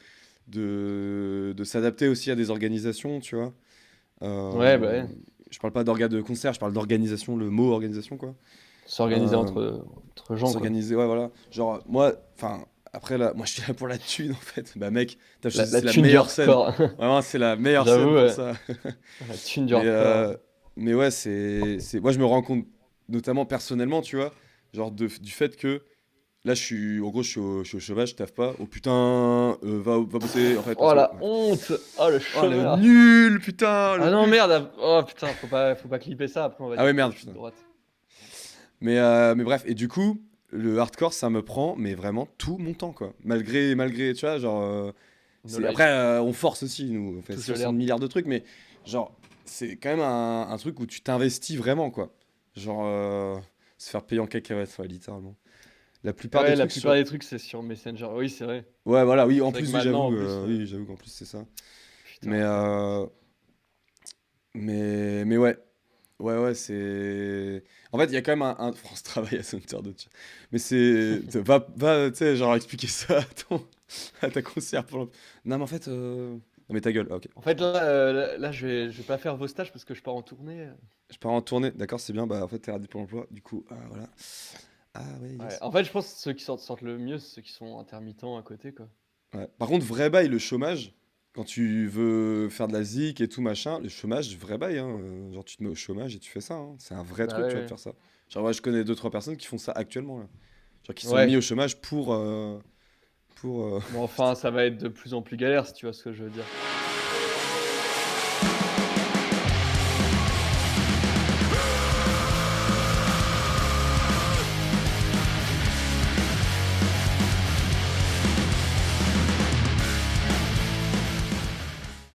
s'adapter aussi à des organisations, tu vois.
Ouais, bah
Euh,
ouais.
je parle pas d'orga de concert, je parle d'organisation, le mot organisation, quoi.
S'organiser
Euh,
entre gens, quoi.
S'organiser, ouais, voilà. Genre, moi, enfin, après, là, moi, je suis là pour la thune, en fait. Bah, mec, t'as choisi,
La
c'est la
thune du
meilleure scène.
hardcore.
Vraiment, c'est la meilleure scène
J'avoue,
pour
ouais.
ça.
La thune du
Mais,
hardcore.
ouais, moi, je me rends compte, notamment personnellement, tu vois, genre, du fait que là, en gros, je suis au chômage, je taffe pas. Oh putain, va bosser, en fait, parce
Oh
que.
la
Ouais.
honte! Oh le
Oh, le
chômeur!
nul, putain, le
Ah non,
nul.
merde! Oh putain, faut pas clipper ça, après on va
Ah ouais,
dire que
merde,
je suis de
putain.
droite.
Mais bref, et du coup, le hardcore, ça me prend, mais vraiment tout mon temps, quoi. Malgré, tu vois, genre.
No
Après,
life.
on force aussi, nous. On fait
Touche à
60
l'herbe.
milliards de trucs, mais genre, c'est quand même un truc où tu t'investis vraiment, quoi. Genre, se faire payer en cacahuètes, ouais, littéralement. La plupart des
Ouais, la
trucs
plupart
sur.
des trucs, c'est sur Messenger. Oui, c'est vrai.
Ouais, voilà, oui, en
C'est vrai que
plus, oui,
maintenant,
j'avoue,
en plus,
j'avoue qu'en plus, c'est ça. Mais,
putain.
mais ouais. Ouais, ouais, c'est. En fait, il y a quand même France Travail à Center de chat. Mais va, tu sais, genre, expliquer ça à ta conseillère pour Non, mais en fait. Non, mais ta gueule, ah, ok.
En fait, là, je vais pas faire vos stages parce que je pars en tournée.
Je pars en tournée, d'accord, c'est bien. Bah, en fait, t'es radis pour l'emploi, du coup, voilà. Ah, ouais,
Ouais.
yes.
En fait, je pense que ceux qui sortent le mieux, c'est ceux qui sont intermittents à côté, quoi.
Ouais. Par contre, vrai bail, le chômage, quand tu veux faire de la zik et tout machin, le chômage, vrai bail, hein. Genre, tu te mets au chômage et tu fais ça, hein. C'est un vrai
Bah
truc, tu vois, de
ouais.
faire ça. Genre, ouais, je connais deux, trois personnes qui font ça actuellement, là. Genre, qui
Ouais.
sont mis
Ouais.
au chômage pour.
Bon, enfin, ça va être de plus en plus galère, si tu vois ce que je veux dire.